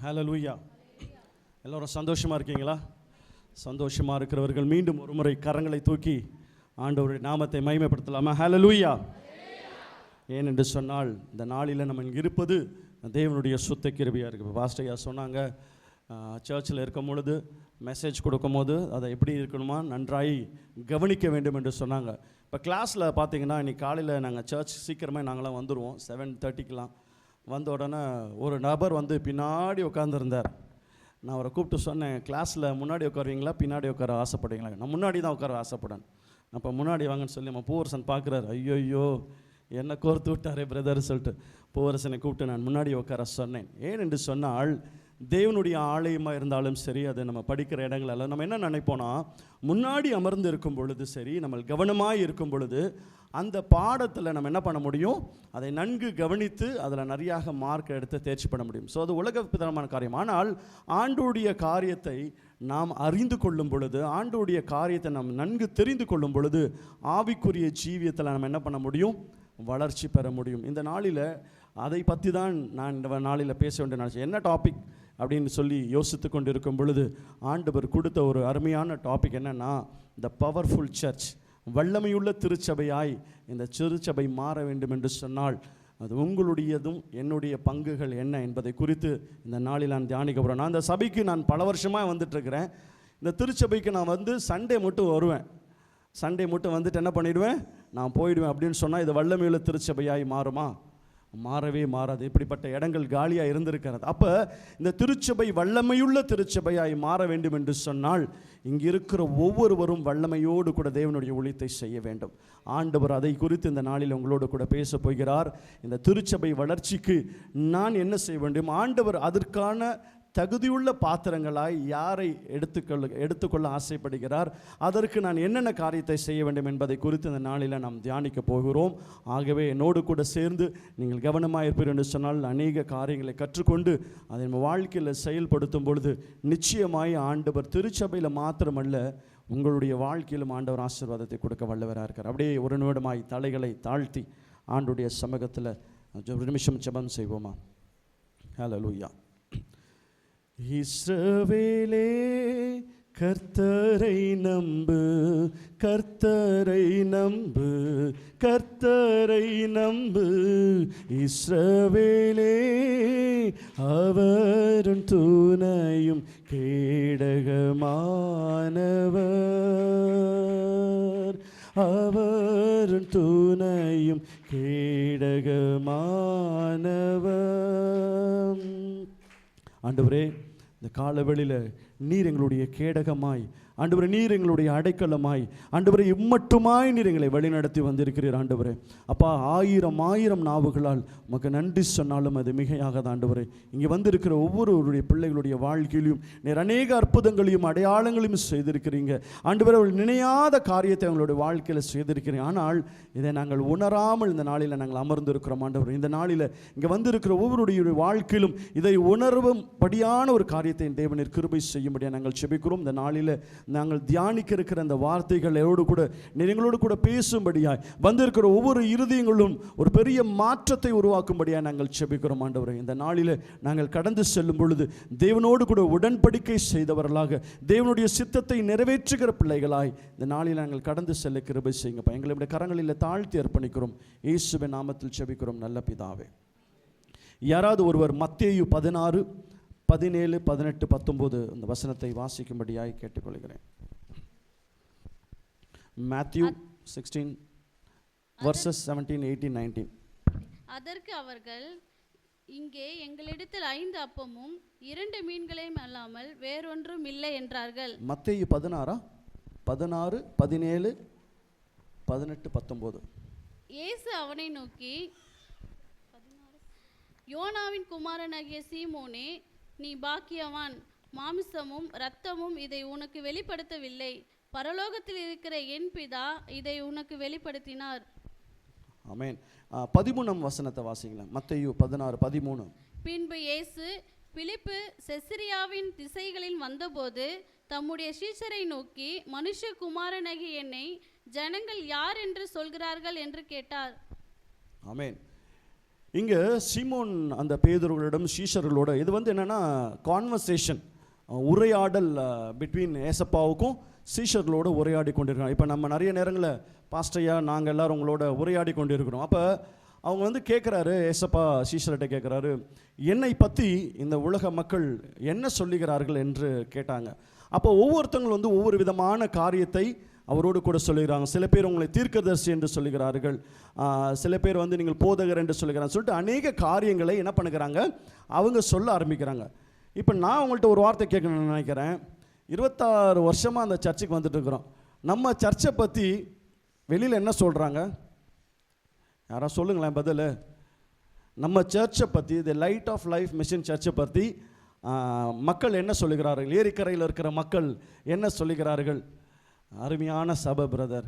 ஹல்லேலூயா. எல்லோரும் சந்தோஷமாக இருக்கீங்களா? சந்தோஷமாக இருக்கிறவர்கள் மீண்டும் ஒரு முறை கரங்களை தூக்கி ஆண்டவருடைய நாமத்தை மகிமைப்படுத்தலாமா? ஹல்லேலூயா. ஏனென்று சொன்னால் இந்த நாளில் நம்ம இங்கே இருப்பது தேவனுடைய சுத்த கிருபையாக இருக்குது. பாஸ்டர் ஐயா சொன்னாங்க, சர்ச்சில் இருக்கும் பொழுது மெசேஜ் கொடுக்கும் போது அதை எப்படி இருக்கணுமா நன்றாய் கவனிக்க வேண்டும் என்று சொன்னாங்க. இப்போ கிளாஸில் பார்த்தீங்கன்னா இன்றைக்கி காலையில் நாங்கள் சர்ச் சீக்கிரமாக நாங்களாம் வந்துடுவோம். 7:30க்கெலாம் வந்த உடனே ஒரு நபர் வந்து பின்னாடி உட்காந்துருந்தார். நான் அவரை கூப்பிட்டு சொன்னேன், கிளாஸில் முன்னாடி உட்காருவீங்களா பின்னாடி உட்கார ஆசைப்படுவீங்களா? நான் முன்னாடி தான் உட்கார ஆசைப்படேன். அப்போ முன்னாடி வாங்கன்னு சொல்லி நம்ம பூவரசன் பார்க்குறாரு. ஐயோ என்னை கோர்த்து விட்டாரே பிரதர் சொல்லிட்டு பூவரசனை கூப்பிட்டு நான் முன்னாடி உட்கார சொன்னேன். ஏன் என்று சொன்னால் தேவனுடைய ஆலயமாக இருந்தாலும் சரி, அதை நம்ம படிக்கிற இடங்களெல்லாம் நம்ம என்ன நினைப்போனா, முன்னாடி அமர்ந்து இருக்கும் பொழுது சரி, நம்ம கவனமாக இருக்கும் பொழுது அந்த பாடத்தில் நம்ம என்ன பண்ண முடியும், அதை நன்கு கவனித்து அதில் நிறையாக மார்க் எடுத்து தேர்ச்சி பண்ண முடியும். ஸோ அது உலகப்பிதமான காரியம். ஆனால் ஆண்டோடைய காரியத்தை நாம் அறிந்து கொள்ளும் பொழுது, ஆண்டோடைய காரியத்தை நாம் நன்கு தெரிந்து கொள்ளும் பொழுது ஆவிக்குரிய ஜீவியத்தில் நம்ம என்ன பண்ண முடியும், வளர்ச்சி பெற முடியும். இந்த நாளில் அதை பற்றி தான் நான் இந்த நாளில் பேச வேண்டிய நினச்சேன். என்ன டாபிக் அப்படின்னு சொல்லி யோசித்து கொண்டு இருக்கும் பொழுது ஆண்டவர் கொடுத்த ஒரு அருமையான டாபிக் என்னென்னா, த பவர்ஃபுல் சர்ச். வல்லமையுள்ள திருச்சபையாய் இந்த திருச்சபை மாற வேண்டும் என்று சொன்னால் அது உங்களுடையதும் என்னுடைய பங்குகள் என்ன என்பதை குறித்து இந்த நாளில் நான் தியானிக்க போகிறேன். நான் இந்த சபைக்கு நான் பல வருஷமாக வந்துட்டுருக்கிறேன். இந்த திருச்சபைக்கு நான் வந்து சண்டே மட்டும் வருவேன். சண்டே மட்டும் வந்துட்டு என்ன பண்ணிவிடுவேன், நான் போயிடுவேன் அப்படின்னு சொன்னால் இது வல்லமையுள்ள திருச்சபையாய் மாறுமா? மாறவே மாறாது. இப்படிப்பட்ட இடங்கள் காலியாக இருந்திருக்கிறது. அப்போ இந்த திருச்சபை வல்லமையுள்ள திருச்சபையாய் மாற வேண்டும் என்று சொன்னால் இங்கே இருக்கிற ஒவ்வொருவரும் வல்லமையோடு கூட தேவனுடைய ஊழியத்தை செய்ய வேண்டும். ஆண்டவர் அதை குறித்து இந்த நாளில் உங்களோடு கூட பேச போகிறார். இந்த திருச்சபை வளர்ச்சிக்கு நான் என்ன செய்ய வேண்டும், ஆண்டவர் அதற்கான தகுதியுள்ள பாத்திரங்களாய் யாரை எடுத்துக்கொள்ள ஆசைப்படுகிறார், அதற்கு நான் என்னென்ன காரியத்தை செய்ய வேண்டும் என்பதை குறித்து இந்த நாளில் நாம் தியானிக்க போகிறோம். ஆகவே என்னோடு கூட சேர்ந்து நீங்கள் கவனமாக இருப்பீர்கள் என்று சொன்னால் அநேக காரியங்களை கற்றுக்கொண்டு அதை நம்ம வாழ்க்கையில் செயல்படுத்தும் பொழுது நிச்சயமாய் ஆண்டவர் திருச்சபையில் மாத்திரமல்ல உங்களுடைய வாழ்க்கையிலும் ஆண்டவர் ஆசீர்வாதத்தை கொடுக்க வல்லவராக இருக்கார். அப்படியே ஒரு நிமிடமாய் தலைகளை தாழ்த்தி ஆண்டுடைய சமூகத்தில் ஒரு நிமிஷம் ஜெபம் செய்வோமா? ஹல்லேலூயா. இஸ்ரவேலே கர்த்தரை நம்பு, கர்த்தரை நம்பு, கர்த்தரை நம்பு. இஸ்ரவேலே அவரும் துணையும் கேடகமானவர், அவரும் துணையும் கேடகமானவர். ஆண்டவரே, இந்த காலவெளியில் நீர் எங்களுடைய கேடகமாய், ஆண்டவரே நீர் எங்களுடைய அடைக்கலமாய், ஆண்டவரே இம்மட்டுமாய் நீர் எங்களை வழிநடத்தி வந்திருக்கிறீர். ஆண்டவரே அப்பா, ஆயிரம் நாவுகளால் உமக்கு நன்றி சொன்னாலும் அது மிகையாகாத. ஆண்டவரே இங்கே வந்திருக்கிற ஒவ்வொருவருடைய பிள்ளைகளுடைய வாழ்க்கையிலும் நீர் அநேக அற்புதங்களையும் அடையாளங்களையும் செய்திருக்கிறீங்க. ஆண்டவரே அவர்கள் நினையாத காரியத்தை அவங்களுடைய வாழ்க்கையில் செய்திருக்கிறீங்க. ஆனால் இதை நாங்கள் உணராமல் இந்த நாளில் நாங்கள் அமர்ந்திருக்கிறோம். ஆண்டவர் இந்த நாளில் இங்கே வந்திருக்கிற ஒவ்வொருடைய வாழ்க்கையிலும் இதை உணர்வும் படியான ஒரு காரியத்தை தேவனின் கிருபை செய்யும்படியாக நாங்கள் செபிக்கிறோம். இந்த நாளில் நாங்கள் தியானிக்க இருக்கிற அந்த வார்த்தைகளோடு கூட எங்களோடு கூட பேசும்படியாய் வந்திருக்கிற ஒவ்வொரு இருதயங்களும் ஒரு பெரிய மாற்றத்தை உருவாக்கும்படியாக நாங்கள் செபிக்கிறோம். ஆண்டவரே இந்த நாளில் நாங்கள் கடந்து செல்லும் பொழுது தேவனோடு கூட உடன்படிக்கை செய்தவர்களாக, தேவனுடைய சித்தத்தை நிறைவேற்றுகிற பிள்ளைகளாய் இந்த நாளில் நாங்கள் கடந்து செல்ல கிருபை செய்யுங்கப்பா. எங்களுடைய கரங்களில் தாழ்த்தி அர்ப்பணிக்கிறோம். இயேசுவின் நாமத்தில் செபிக்கிறோம் நல்ல பிதாவே. யாராவது ஒருவர் மத்தேயு 16, 17, 18, 19 இந்த வசனத்தை வாசிக்கும்படியாய் கேட்டுக்கொள்கிறேன். Matthew 16 verses 17, 18, 19. அதற்கு அவர்கள், இங்கே எங்களிடத்தில் 5 அப்பமும் 2 மீன்களையும் அல்லாமல் வேறொன்றும் இல்லை என்றார்கள். மத்தேயு 16, 17, 18, 19. இயேசு அவனை நோக்கி, யோனாவின் குமாரனாகிய சீமோனே, நீ பாக்கியவான். மாமிசமும் இரத்தமும் இதை உனக்கு வெளிப்படுத்தவில்லை, பரலோகத்தில் இருக்கிற என் பிதா இதை உனக்கு வெளிப்படுத்தினார். ஆமென். 13 வசனத்தை வாசிக்கலாம். மத்தேயு 16, 13. பின்பு இயேசு பிலிப்பு செசரியாவின் திசைகளில் வந்தபோது தம்முடைய சீஷரை நோக்கி, மனுஷகுமாரனாகிய என்னை ஜனங்கள் யார் என்று சொல்கிறார்கள் என்று கேட்டார். ஆமென். இங்கே சீமோன் அந்த பேதுருகளிடம் சீஷர்களோட இது வந்து என்னென்னா கான்வர்சேஷன், உரையாடல் பிட்வீன் ஏசப்பாவுக்கும் சீஷர்களோடு உரையாடி கொண்டிருக்கிறோம். இப்போ நம்ம நிறைய நேரங்களில் பாஸ்டையா நாங்கள் எல்லோரும் உங்களோட உரையாடி கொண்டிருக்கிறோம். அப்போ அவங்க வந்து கேட்குறாரு, ஏசப்பா சீஷர்கிட்ட கேட்குறாரு, என்னை பற்றி இந்த உலக மக்கள் என்ன சொல்லுகிறார்கள் என்று கேட்டாங்க. அப்போ ஒவ்வொருத்தங்களும் வந்து ஒவ்வொரு விதமான காரியத்தை அவரோடு கூட சொல்லுகிறாங்க. சில பேர் உங்களை தீர்க்கதரிசி என்று சொல்லுகிறார்கள், சில பேர் வந்து நீங்கள் போதகர் என்று சொல்லுகிறாங்க. சொல்லிட்டு அநேக காரியங்களை என்ன பண்ணுகிறாங்க, அவங்க சொல்ல ஆரம்பிக்கிறாங்க. இப்போ நான் உங்கள்கிட்ட ஒரு வார்த்தை கேட்கணும்னு நினைக்கிறேன். 26 வருஷமாக அந்த சர்ச்சுக்கு வந்துட்டு இருக்கிறோம். நம்ம சர்ச்சை பற்றி வெளியில் என்ன சொல்கிறாங்க? யாராவது சொல்லுங்களேன் பதில். நம்ம சர்ச்சை பற்றி, the Light of Life Mission சர்ச்சை பற்றி மக்கள் என்ன சொல்லுகிறார்கள்? ஏரிக்கரையில் இருக்கிற மக்கள் என்ன சொல்லுகிறார்கள்? அருமையான சபை பிரதர்.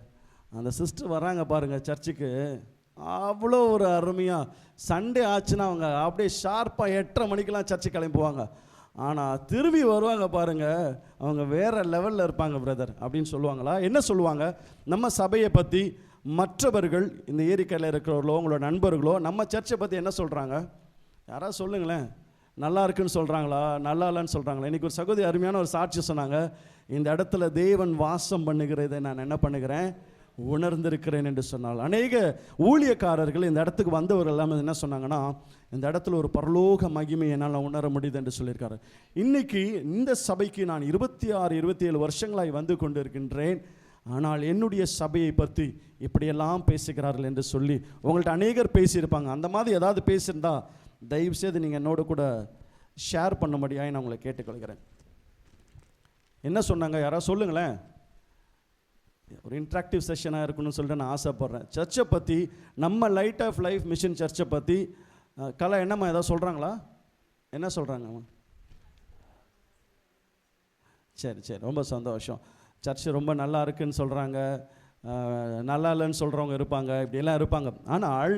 அந்த சிஸ்டர் வராங்க பாருங்கள் சர்ச்சுக்கு, அவ்வளோ ஒரு அருமையாக. சண்டே ஆச்சுன்னா அவங்க அப்படியே ஷார்ப்பாக 8:30 மணிக்கெலாம் சர்ச்சுக்கு கிளம்புவாங்க. ஆனால் திரும்பி வருவாங்க பாருங்கள், அவங்க வேறு லெவலில் இருப்பாங்க பிரதர் அப்படின்னு சொல்லுவாங்களா? என்ன சொல்லுவாங்க? நம்ம சபையை பற்றி மற்றவர்கள், இந்த ஏரிக்கையில் இருக்கிறவர்களோ உங்களோட நண்பர்களோ நம்ம சர்ச்சை பற்றி என்ன சொல்கிறாங்க? யாராவது சொல்லுங்களேன். நல்லா இருக்குன்னு சொல்கிறாங்களா, நல்லா இல்லைன்னு சொல்கிறாங்களா? இன்றைக்கி ஒரு சகோதரி அருமையான ஒரு சாட்சி சொன்னாங்க, இந்த இடத்துல தேவன் வாசம் பண்ணுகிறதை நான் என்ன பண்ணுகிறேன், உணர்ந்திருக்கிறேன் என்று சொன்னால். அநேக ஊழியக்காரர்கள் இந்த இடத்துக்கு வந்தவர்கள் எல்லாமே என்ன சொன்னாங்கன்னா, இந்த இடத்துல ஒரு பரலோக மகிமை என்னால் உணர முடியுது என்று சொல்லியிருக்காரு. இன்றைக்கி இந்த சபைக்கு நான் 26-27 வருஷங்களாய் வந்து கொண்டு இருக்கின்றேன். ஆனால் என்னுடைய சபையை பற்றி இப்படியெல்லாம் பேசுகிறார்கள் என்று சொல்லி உங்கள்கிட்ட அநேகர் பேசியிருப்பாங்க. அந்த மாதிரி ஏதாவது பேசியிருந்தா தயவுசெய்து நீங்கள் என்னோட கூட ஷேர் பண்ண முடியாது நான் உங்களை கேட்டுக்கொள்கிறேன். என்ன சொன்னாங்க? யாராவது சொல்லுங்களேன். ஒரு இன்ட்ராக்டிவ் செஷனாக இருக்கணும்னு சொல்லிட்டு நான் ஆசைப்பட்றேன். சர்ச்சை பற்றி, நம்ம லைட் ஆஃப் லைஃப் மிஷன் சர்ச்சை பற்றி கலை என்னம்மா ஏதாவது சொல்கிறாங்களா? என்ன சொல்கிறாங்க? சரி, ரொம்ப சந்தோஷம். சர்ச்சு ரொம்ப நல்லா இருக்குன்னு சொல்கிறாங்க, நல்லா இல்லைன்னு சொல்கிறவங்க இருப்பாங்க, இப்படியெல்லாம் இருப்பாங்க. ஆனால்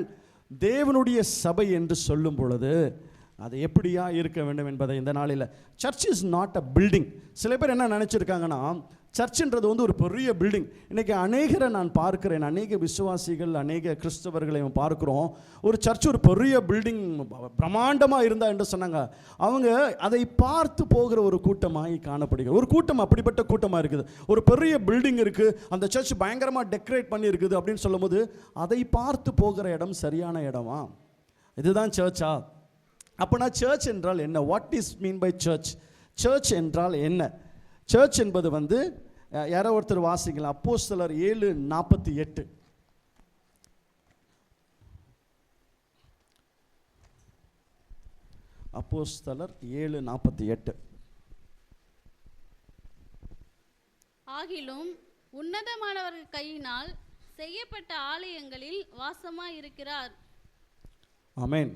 தேவனுடைய சபை என்று சொல்லும் பொழுது அது எப்படியா இருக்க வேண்டும் என்பதை இந்த நாளில், search is not a building. சில பேர் என்ன நினச்சிருக்காங்கன்னா, சர்ச்சுன்றது வந்து ஒரு பெரிய பில்டிங். இன்றைக்கி அநேகரை நான் பார்க்கிறேன், அநேக விசுவாசிகள், அநேக கிறிஸ்தவர்களை பார்க்குறோம். ஒரு சர்ச் ஒரு பெரிய பில்டிங் பிரம்மாண்டமாக இருந்தா என்று சொன்னாங்க. அவங்க அதை பார்த்து போகிற ஒரு கூட்டமாக காணப்படுகிறது. ஒரு கூட்டம் அப்படிப்பட்ட கூட்டமாக இருக்குது. ஒரு பெரிய பில்டிங் இருக்குது, அந்த சர்ச் பயங்கரமாக டெக்கரேட் பண்ணி இருக்குது அப்படின்னு சொல்லும் போது அதை பார்த்து போகிற இடம் சரியான இடமா? இதுதான் சர்ச்சா? அப்போனா சர்ச் என்றால் என்ன? What is mean by church? Church என்றால் என்ன? சர்ச் என்பது வந்து யாரோ ஒருத்தர் வாசிக்கலாம், அப்போஸ்தலர் 7:48. அப்போஸ்தலர் 7:48. ஆகிலும் உன்னதமானவர்கள் கையினால் செய்யப்பட்ட ஆலயங்களில் வாசமாயிருக்கிறார். ஆமென்.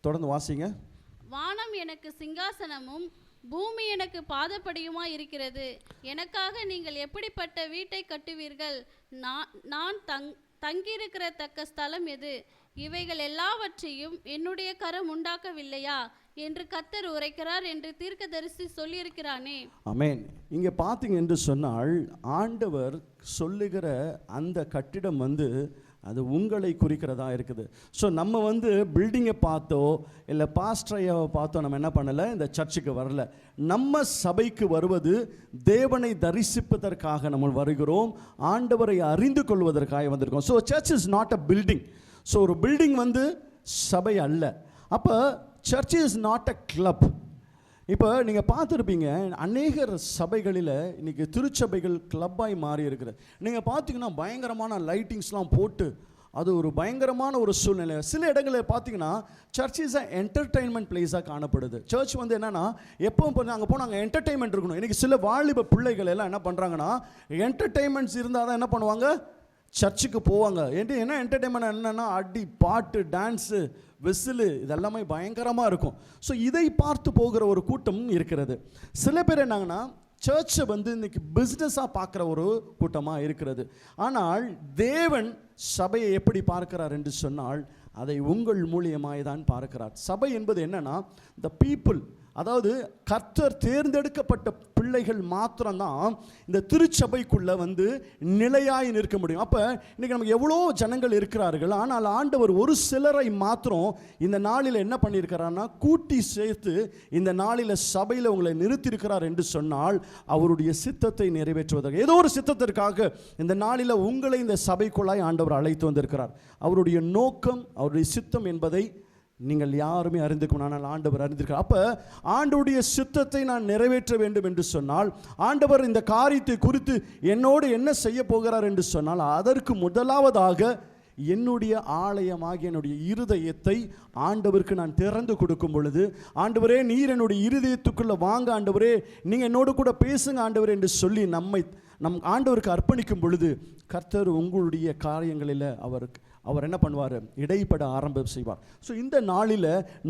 தொடர்ந்து வாசிங்க. வானம் எனக்கு சிங்காசனமும் பூமி எனக்கு பாதப்படியுமா இருக்கிறது. எனக்காக நீங்கள் எப்படிப்பட்ட வீட்டை கட்டுவீர்கள்? நான் தங்கியிருக்கிற தக்க ஸ்தலம் எது? இவைகள் எல்லாவற்றையும் என்னுடைய கரம் உண்டாக்கவில்லையா என்று கர்த்தர் உரைக்கிறார் என்று தீர்க்கதரிசி சொல்லியிருக்கிறானே. ஆமென். இங்கே பார்த்தீங்க என்று சொன்னால், ஆண்டவர் சொல்லுகிற அந்த கட்டிடம் வந்து அது உங்களை குறிக்கிறதா இருக்குது. ஸோ நம்ம வந்து பில்டிங்கை பார்த்தோ இல்லை பாஸ்டரையாவை பார்த்தோ நம்ம என்ன பண்ணலை, இந்த சர்ச்சுக்கு வரல. நம்ம சபைக்கு வருவது தேவனை தரிசிப்பதற்காக நம்ம வருகிறோம், ஆண்டவரை அறிந்து கொள்வதற்காக வந்திருக்கோம். So search is not a building. So ஒரு பில்டிங் வந்து சபை அல்ல. அப்போ search is not a club. இப்போ நீங்கள் பார்த்துருப்பீங்க, அநேகர் சபைகளில் இன்றைக்கி திருச்சபைகள் கிளப்பாய் மாறி இருக்குது. நீங்கள் பார்த்தீங்கன்னா பயங்கரமான லைட்டிங்ஸ்லாம் போட்டு அது ஒரு பயங்கரமான ஒரு சூழ்நிலை. சில இடங்களில் பார்த்தீங்கன்னா சர்ச் இஸ் அ என்டர்டெயின்மெண்ட் பிளேஸாக காணப்படுது. சர்ச் வந்து என்னென்னா, எப்பவும் அங்கே போனால் அங்கே என்டர்டெயின்மெண்ட் இருக்கணும். இன்றைக்கி சில வாலிப பிள்ளைகள் எல்லாம் என்ன பண்ணுறாங்கன்னா, என்டர்டெயின்மெண்ட்ஸ் இருந்தால் தான் என்ன பண்ணுவாங்க, சர்ச்சுக்கு போவாங்க. என்ன என்டர்டெயின்மெண்ட் என்னென்னா, அடி பாட்டு டான்ஸு விசிலு இதெல்லாமே பயங்கரமாக இருக்கும். ஸோ இதை பார்த்து போகிற ஒரு கூட்டம் இருக்கிறது. சில பேர் என்னங்கன்னா, சர்ச்சை வந்து இன்றைக்கி பிஸ்னஸாக பார்க்குற ஒரு கூட்டமாக இருக்கிறது. ஆனால் தேவன் சபையை எப்படி பார்க்கிறார் என்று சொன்னால், அதை உங்கள் மூலியமாய் தான் பார்க்கிறார். சபை என்பது என்னன்னா, த பீப்புள், அதாவது கர்த்தர் தேர்ந்தெடுக்கப்பட்ட பிள்ளை பிள்ளைகள் மாத்திரம்தான் இந்த திருச்சபைக்குள்ள வந்து நிலையாய் நிற்க முடியும். அப்ப இன்னைக்கு நமக்கு எவ்வளோ ஜனங்கள் இருக்கிறார்கள், ஆனால் ஆண்டவர் ஒரு சிலரை மாத்திரம் இந்த நாளில் என்ன பண்ணியிருக்கிறார்னா கூட்டி சேர்த்து இந்த நாளில் சபையில் உங்களை நிறுத்தியிருக்கிறார் என்று சொன்னால் அவருடைய சித்தத்தை நிறைவேற்றுவதற்கு, ஏதோ ஒரு சித்தத்திற்காக இந்த நாளில் உங்களை இந்த சபைக்குள்ளாய் ஆண்டவர் அழைத்து வந்திருக்கிறார். அவருடைய நோக்கம், அவருடைய சித்தம் என்பதை நீங்கள் யாருமே அறிந்துக்கணும், ஆனால் ஆண்டவர் அறிந்திருக்கிறார். அப்போ ஆண்டவருடைய சித்தத்தை நான் நிறைவேற்ற வேண்டும் என்று சொன்னால், ஆண்டவர் இந்த காரியத்தை குறித்து என்னோடு என்ன செய்ய போகிறார் என்று சொன்னால், அதற்கு முதலாவதாக என்னுடைய ஆலயமாகிய என்னுடைய இருதயத்தை ஆண்டவருக்கு நான் திறந்து கொடுக்கும் பொழுது, ஆண்டவரே நீர் என்னுடைய இருதயத்துக்குள்ளே வாங்க, ஆண்டவரே நீங்கள் என்னோடு கூட பேசுங்க ஆண்டவரே என்று சொல்லி நம் ஆண்டவருக்கு அர்ப்பணிக்கும் பொழுது கர்த்தர் உங்களுடைய காரியங்களில் அவர் என்ன பண்ணுவார், இடைப்பட ஆரம்பம் செய்வார். ஸோ இந்த நாளில்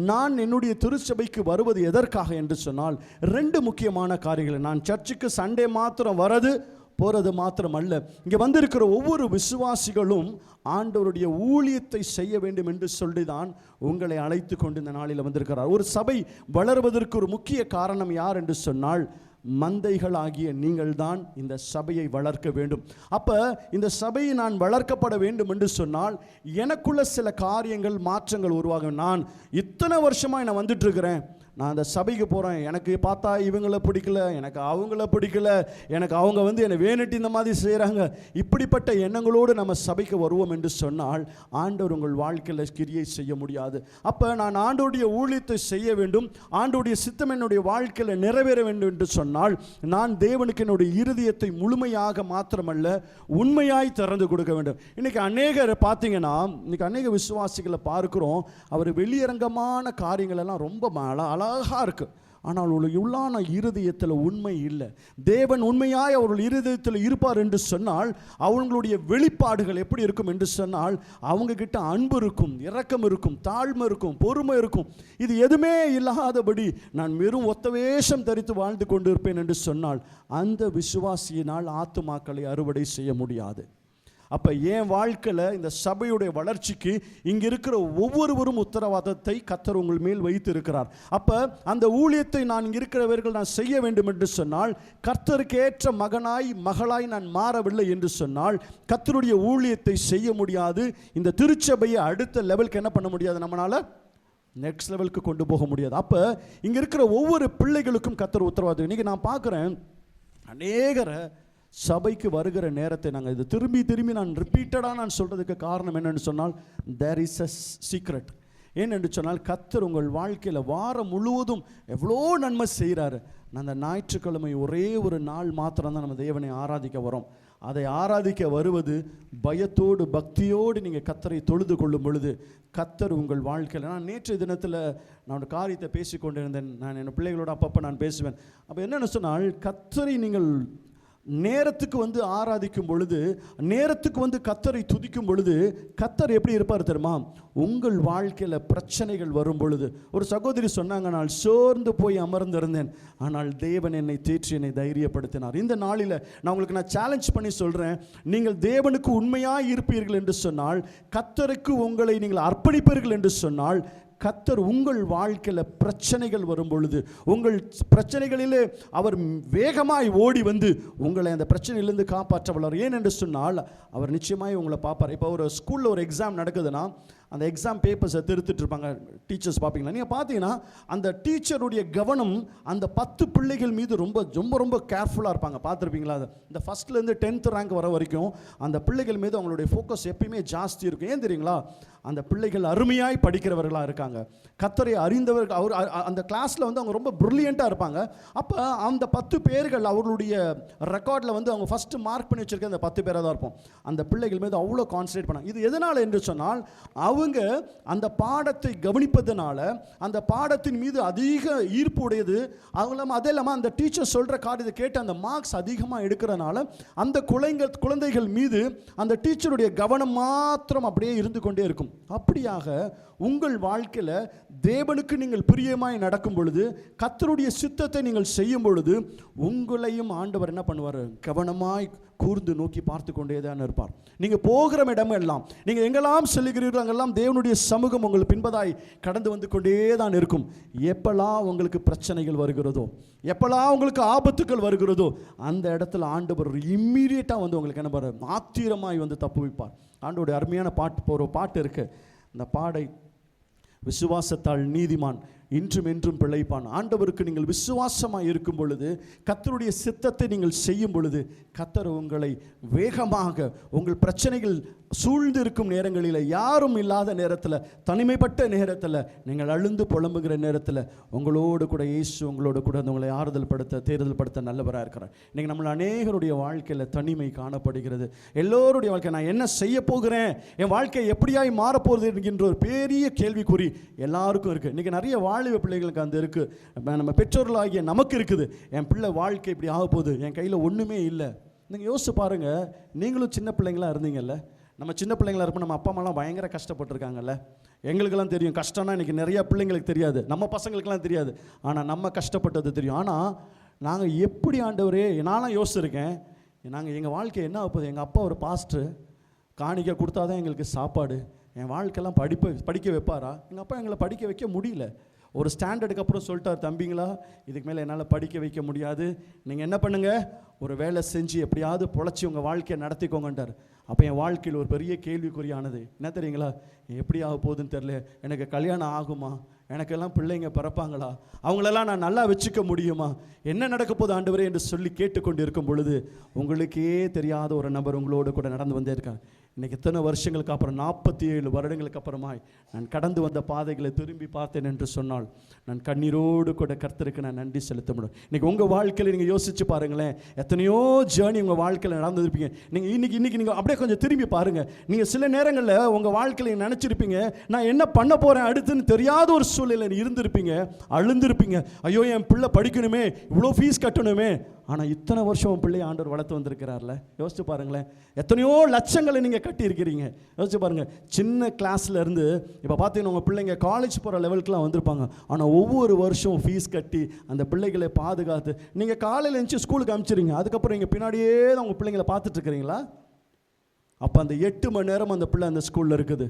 நான் என்னுடைய திருச்சபைக்கு வருவது எதற்காக என்று சொன்னால், 2 முக்கியமான காரியங்கள். நான் சர்ச்சுக்கு சண்டே மாத்திரம் போகிறது மாத்திரம் அல்ல, இங்கே வந்திருக்கிற ஒவ்வொரு விசுவாசிகளும் ஆண்டவருடைய ஊழியத்தை செய்ய வேண்டும் என்று சொல்லி தான் உங்களை அழைத்து கொண்டு இந்த நாளில் வந்திருக்கிறார். ஒரு சபை வளர்வதற்கு ஒரு முக்கிய காரணம் யார் என்று சொன்னால், மந்தைகள் ஆகிய நீங்கள் தான் இந்த சபையை வளர்க்க வேண்டும். அப்போ இந்த சபையை நான் வளர்க்கப்பட வேண்டும் என்று சொன்னால் எனக்குள்ள சில காரியங்கள், மாற்றங்கள் உருவாகும். நான் இத்தனை வருஷமாக நான் வந்துட்டு இருக்கிறேன், நான் அந்த சபைக்கு போகிறேன், எனக்கு பார்த்தா இவங்கள பிடிக்கல, எனக்கு அவங்கள பிடிக்கல, எனக்கு அவங்க வந்து என்னை வேணுட்டு இந்த மாதிரி செய்கிறாங்க, இப்படிப்பட்ட எண்ணங்களோடு நம்ம சபைக்கு வருவோம் என்று சொன்னால் ஆண்டவர் உங்கள் வாழ்க்கையில் கிரியை செய்ய முடியாது. அப்போ நான் ஆண்டவருடைய ஊழியத்தை செய்ய வேண்டும், ஆண்டவருடைய சித்தம் என்னுடைய வாழ்க்கையில் நிறைவேற வேண்டும் என்று சொன்னால் நான் தேவனுக்கு என்னுடைய இருதயத்தை முழுமையாக மாத்திரமல்ல உண்மையாய் திறந்து கொடுக்க வேண்டும். இன்னைக்கு அநேகர் பார்த்தீங்கன்னா, இன்னைக்கு அநேக விசுவாசிகளை பார்க்கிறோம், அவர் வெளியரங்கமான காரியங்கள் எல்லாம் ரொம்ப அழகா இருக்கு, ஆனால் அவர்களுடைய உள்ளான இருதயத்தில் உண்மை இல்லை. தேவன் உண்மையாய் அவர்கள் இருதயத்தில் இருப்பார் என்று சொன்னால் அவங்களுடைய வெளிப்பாடுகள் எப்படி இருக்கும் என்று சொன்னால், அவங்க கிட்ட அன்பு இருக்கும், இரக்கம் இருக்கும், தாழ்மை இருக்கும், பொறுமை இருக்கும். இது எதுவுமே இல்லாதபடி நான் வெறும் ஒத்த வேஷம் தரித்து வாழ்ந்து கொண்டு இருப்பேன் என்று சொன்னால் அந்த விசுவாசியினால் ஆத்துமாக்களை அறுவடை செய்ய முடியாது. அப்போ என் வாழ்க்கையில் இந்த சபையுடைய வளர்ச்சிக்கு இங்கே இருக்கிற ஒவ்வொருவரும் உத்தரவாதத்தை கர்த்தர் உங்கள் மேல் வைத்து இருக்கிறார். அப்போ அந்த ஊழியத்தை நான் இங்கே இருக்கிறவர்கள் நான் செய்ய வேண்டும் என்று சொன்னால், கர்த்தருக்கு ஏற்ற மகனாய் மகளாய் நான் மாறவில்லை என்று சொன்னால் கர்த்தருடைய ஊழியத்தை செய்ய முடியாது. இந்த திருச்சபையை அடுத்த லெவலுக்கு என்ன பண்ண முடியாது, நம்மளால் நெக்ஸ்ட் லெவலுக்கு கொண்டு போக முடியாது. அப்போ இங்கே இருக்கிற ஒவ்வொரு பிள்ளைகளுக்கும் கர்த்தர் உத்தரவாதம். இன்றைக்கி நான் பார்க்குறேன் அநேகரை சபைக்கு வருகிற நேரத்தை நாங்கள் இது திரும்பி நான் ரிப்பீட்டடாக நான் சொல்கிறதுக்கு காரணம் என்னென்னு சொன்னால், தேர் இஸ் அ சீக்ரெட். ஏனென்று சொன்னால் கர்த்தர் உங்கள் வாழ்க்கையில் வாரம் முழுவதும் எவ்வளோ நன்மை செய்கிறாரு. அந்த ஞாயிற்றுக்கிழமை ஒரே ஒரு நாள் மாத்திரம்தான் நம்ம தேவனை ஆராதிக்க வரோம். அதை ஆராதிக்க வருவது பயத்தோடு பக்தியோடு நீங்கள் கர்த்தரை தொழுது கொள்ளும் பொழுது கர்த்தர் உங்கள் வாழ்க்கையில், நான் நேற்றைய தினத்தில் நான் ஒரு காரியத்தை பேசி கொண்டிருந்தேன், நான் என் பிள்ளைகளோட அப்பப்போ நான் பேசுவேன். அப்போ என்னென்னு சொன்னால், கர்த்தரை நீங்கள் நேரத்துக்கு வந்து ஆராதிக்கும் பொழுது, நேரத்துக்கு வந்து கர்த்தரை துதிக்கும் பொழுது கர்த்தர் எப்படி இருப்பார் தெரியுமா, உங்கள் வாழ்க்கையில் பிரச்சனைகள் வரும் பொழுது, ஒரு சகோதரி சொன்னாங்க, நான் சோர்ந்து போய் அமர்ந்திருந்தேன், ஆனால் தேவன் என்னை தேற்றி என்னை தைரியப்படுத்தினார். இந்த நாளில் நான் சேலஞ்ச் பண்ணி சொல்கிறேன், நீங்கள் தேவனுக்கு உண்மையாக இருப்பீர்கள் என்று சொன்னால், கர்த்தருக்கு உங்களை நீங்கள் அர்ப்பணிப்பீர்கள் என்று சொன்னால் கர்த்தர் உங்கள் வாழ்க்கையில் பிரச்சனைகள் வரும் பொழுது, உங்கள் பிரச்சனைகளிலே அவர் வேகமாய் ஓடி வந்து உங்களை அந்த பிரச்சனையிலிருந்து காப்பாற்ற வளர். ஏன் என்று சொன்னால் அவர் நிச்சயமாய் உங்களை பார்ப்பார். இப்போ ஒரு ஸ்கூலில் ஒரு எக்ஸாம் நடக்குதுன்னா அந்த எக்ஸாம் பேப்பர்ஸை திருத்திட்டு இருப்பாங்க டீச்சர்ஸ், பார்ப்பீங்களா? நீங்கள் பார்த்தீங்கன்னா அந்த டீச்சருடைய கவனம் அந்த 10 பிள்ளைகள் மீது ரொம்ப ரொம்ப ரொம்ப கேர்ஃபுல்லாக இருப்பாங்க. பார்த்துருப்பீங்களா? அது இந்த ஃபஸ்ட்லேருந்து 10th ரேங்க் வர வரைக்கும் அந்த பிள்ளைகள் மீது அவங்களுடைய ஃபோக்கஸ் எப்பயுமே ஜாஸ்தி இருக்கும். ஏன் தெரியுங்களா? அந்த பிள்ளைகள் அருமையாய் படிக்கிறவர்களாக இருக்காங்க, கர்த்தரை அறிந்தவர்கள். அவர் அந்த கிளாஸில் வந்து அவங்க ரொம்ப ப்ரில்லியண்ட்டாக இருப்பாங்க. அப்போ அந்த 10 பேர்கள் அவர்களுடைய ரெக்கார்டில் வந்து அவங்க ஃபஸ்ட்டு மார்க் பண்ணி வச்சுருக்க அந்த 10 பேராக தான் இருப்போம். அந்த பிள்ளைகள் மீது அவ்வளோ கான்சன்ட்ரேட் பண்ணாங்க. இது எதனால் என்று சொன்னால், அவங்க அந்த பாடத்தை கவனிப்பதனால அந்த பாடத்தின் மீது அதிக ஈர்ப்பு உடையது. அதே இல்லாமல் அந்த டீச்சர் சொல்கிற காரியத்தை கேட்டு அந்த மார்க்ஸ் அதிகமாக எடுக்கிறனால அந்த குழந்தைகள் மீது அந்த டீச்சருடைய கவனம் மாத்திரம் அப்படியே இருந்து கொண்டே இருக்கும். அப்படியாக உங்கள் வாழ்க்கையில் தேவனுக்கு நீங்கள் பிரியமாய் நடக்கும் பொழுது, கர்த்தருடைய சித்தத்தை நீங்கள் செய்யும் பொழுது உங்களையும் ஆண்டவர் என்ன பண்ணுவார், கவனமாய் கூர்ந்து நோக்கி பார்த்து கொண்டே தான் இருப்பார். நீங்கள் போகிற இடமெல்லாம், நீங்கள் எங்கெல்லாம் செல்லுகிறீர்களோ அங்கெல்லாம் தேவனுடைய சமூகம் உங்கள் பின்பதாய் கடந்து வந்து கொண்டே தான் இருக்கும். எப்பெல்லாம் உங்களுக்கு பிரச்சனைகள் வருகிறதோ, எப்பெல்லாம் உங்களுக்கு ஆபத்துக்கள் வருகிறதோ, அந்த இடத்துல ஆண்டவர் இம்மீடியட்டாக வந்து உங்களுக்கு என்ன பண்ணுறார், ஆத்திரமாய் வந்து தப்பு வைப்பார். ஆண்டவருடைய அருமையான ஒரு பாட்டு இருக்குது. அந்த பாடை, விசுவாசத்தால் நீதிமான் இன்றும் என்றும் பிழைப்பான். ஆண்டவருக்கு நீங்கள் விசுவாசமாக இருக்கும் பொழுது, கர்த்தருடைய சித்தத்தை நீங்கள் செய்யும் பொழுது, கர்த்தர் உங்களை வேகமாக உங்கள் பிரச்சனைகள் சூழ்ந்து இருக்கும் நேரங்களில், யாரும் இல்லாத நேரத்தில், தனிமைப்பட்ட நேரத்தில், நீங்கள் அழுந்து புலம்புகிற நேரத்தில் உங்களோடு கூட இயேசு உங்களோடு கூட உங்களை தேறுதல் படுத்த நல்லவராக இருக்கிறார். இன்றைக்கி நம்மள அநேகருடைய வாழ்க்கையில் தனிமை காணப்படுகிறது. எல்லோருடைய வாழ்க்கை, நான் என்ன செய்ய போகிறேன், என் வாழ்க்கை எப்படியாய் மாறப்போகுது என்கின்ற ஒரு பெரிய கேள்விக்குறி எல்லாருக்கும் இருக்குது. இன்றைக்கி நிறைய வாலிப பிள்ளைகளுக்கு அந்த இருக்குது, நம்ம பெற்றோர்களாகிய நமக்கு இருக்குது. என் பிள்ளை வாழ்க்கை இப்படி ஆக போகுது, என் கையில் ஒன்றுமே இல்லை. நீங்கள் யோசிச்சு பாருங்கள், நீங்களும் சின்ன பிள்ளைங்களாக இருந்தீங்கல்ல. நம்ம சின்ன பிள்ளைங்களாக இருப்போம், நம்ம அப்பா அம்மாலாம் பயங்கர கஷ்டப்பட்டுருக்காங்கல்ல. எங்களுக்கெல்லாம் தெரியும் கஷ்டம்னா. இன்றைக்கி நிறையா பிள்ளைங்களுக்கு தெரியாது, நம்ம பசங்களுக்கெல்லாம் தெரியாது. ஆனால் நம்ம கஷ்டப்பட்டது தெரியும். ஆனால் நாங்கள் எப்படி ஆண்டவரே, நான்லாம் யோசிச்சிருக்கேன், நாங்கள் எங்கள் வாழ்க்கை என்ன ஆகுது, எங்கள் அப்பா ஒரு பாஸ்டர், காணிக்கை கொடுத்தா தான் எங்களுக்கு சாப்பாடு, என் வாழ்க்கையெல்லாம் படிக்க வைப்பாரா? எங்கள் அப்பா எங்களை படிக்க வைக்க முடியல. ஒரு ஸ்டாண்டர்டுக்கு அப்புறம் சொல்லிட்டார், தம்பிங்களா இதுக்கு மேலே என்னால் படிக்க வைக்க முடியாது, நீங்கள் என்ன பண்ணுங்கள், ஒரு வேலை செஞ்சு எப்படியாவது பொழைச்சி உங்கள் வாழ்க்கையை நடத்திக்கோங்கன்றார். அப்போ என் வாழ்க்கையில் ஒரு பெரிய கேள்விக்குறியானது என்ன தெரியுங்களா, எப்படி ஆக போகுதுன்னு தெரியல. எனக்கு கல்யாணம் ஆகுமா, எனக்கெல்லாம் பிள்ளைங்க பிறப்பாங்களா, அவங்களெல்லாம் நான் நல்லா வச்சுக்க முடியுமா, என்ன நடக்க போகுது ஆண்டவரே என்று சொல்லி கேட்டுக்கொண்டு இருக்கும் பொழுது, உங்களுக்கே தெரியாத ஒரு நபர் உங்களோடு கூட நடந்து வந்தே இருக்கார். இன்றைக்கி எத்தனை வருஷங்களுக்கு அப்புறம், 47 வருடங்களுக்கு அப்புறமாய் நான் கடந்து வந்த பாதைகளை திரும்பி பார்த்தேன் என்று சொன்னால், நான் கண்ணீரோடு கூட கர்த்தருக்கு நான் நன்றி செலுத்த முடியும். இன்றைக்கி உங்கள் வாழ்க்கையில் நீங்கள் யோசித்து பாருங்களேன், எத்தனையோ ஜேர்னி உங்கள் வாழ்க்கையில் நடந்துருப்பீங்க. நீங்கள் இன்றைக்கி நீங்கள் அப்படியே கொஞ்சம் திரும்பி பாருங்கள். நீங்கள் சில நேரங்களில் உங்கள் வாழ்க்கையில் நினச்சிருப்பீங்க, நான் என்ன பண்ண போகிறேன் அடுத்துன்னு தெரியாத ஒரு சூழ்நிலையில் இருந்திருப்பீங்க, அழுந்திருப்பீங்க. ஐயோ என் பிள்ளை படிக்கணுமே, இவ்வளோ ஃபீஸ் கட்டணுமே. ஆனால் இத்தனை வருஷம் பிள்ளை ஆண்டவர் வளர்த்து வந்திருக்கிறார்ல. யோசிச்சு பாருங்களேன், எத்தனையோ லட்சங்களை நீங்கள் கட்டியிருக்கிறீங்க. யோசிச்சு பாருங்கள், சின்ன கிளாஸில் இருந்து இப்போ பார்த்தீங்கன்னா உங்கள் பிள்ளைங்க காலேஜ் போகிற லெவலுக்குலாம் வந்திருப்பாங்க. ஆனால் ஒவ்வொரு வருஷம் ஃபீஸ் கட்டி அந்த பிள்ளைகளை பாதுகாத்து, நீங்கள் காலையில் எழுந்துச்சு ஸ்கூலுக்கு அனுப்பிச்சிடுங்க, அதுக்கப்புறம் நீங்கள் பின்னாடியே தான் உங்கள் பிள்ளைங்களை பார்த்துட்ருக்கிறீங்களா? அப்போ அந்த 8 மணி நேரம் அந்த பிள்ளை அந்த ஸ்கூலில் இருக்குது,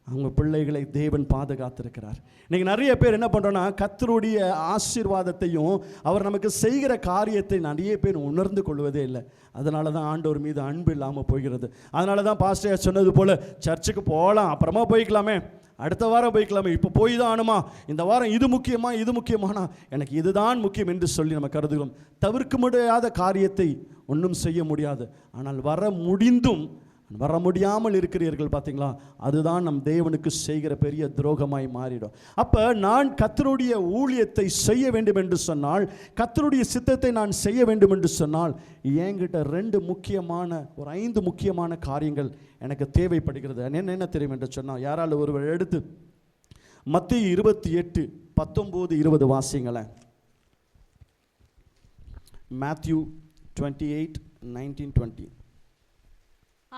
அவங்க பிள்ளைகளை தேவன் பாதுகாத்திருக்கிறார். இன்றைக்கி நிறைய பேர் என்ன பண்ணுறோன்னா, கர்த்தருடைய ஆசீர்வாதத்தையும் அவர் நமக்கு செய்கிற காரியத்தை நிறைய பேர் உணர்ந்து கொள்வதே இல்லை. அதனால தான் ஆண்டவர் மீது அன்பு இல்லாமல் போகிறது. அதனால தான் பாஸ்டர் சொன்னது போல், சர்ச்சுக்கு போகலாம், அப்புறமா போய்க்கலாமே, அடுத்த வாரம் போய்க்கலாமே, இப்போ போய் தான் ஆனுமா, இந்த வாரம் இது முக்கியமானா எனக்கு இதுதான் முக்கியம் என்று சொல்லி நம்ம கருதுகிறோம். தவிர்க்க முடியாத காரியத்தை ஒன்றும் செய்ய முடியாது. ஆனால் வர முடியாமல் இருக்கிறீர்கள் பார்த்தீங்களா, அதுதான் நம் தேவனுக்கு செய்கிற பெரிய துரோகமாய் மாறிடும். அப்போ நான் கர்த்தருடைய ஊழியத்தை செய்ய வேண்டும் என்று சொன்னால், கர்த்தருடைய சித்தத்தை நான் செய்ய வேண்டும் என்று சொன்னால், என்கிட்ட 5 முக்கியமான காரியங்கள் எனக்கு தேவைப்படுகிறது. என்ன தெரியும் என்று சொன்னால், யாரால் ஒருவர் எடுத்து மத்தேயு 28:19-20 வாசிங்களேன். Matthew 28:19-20.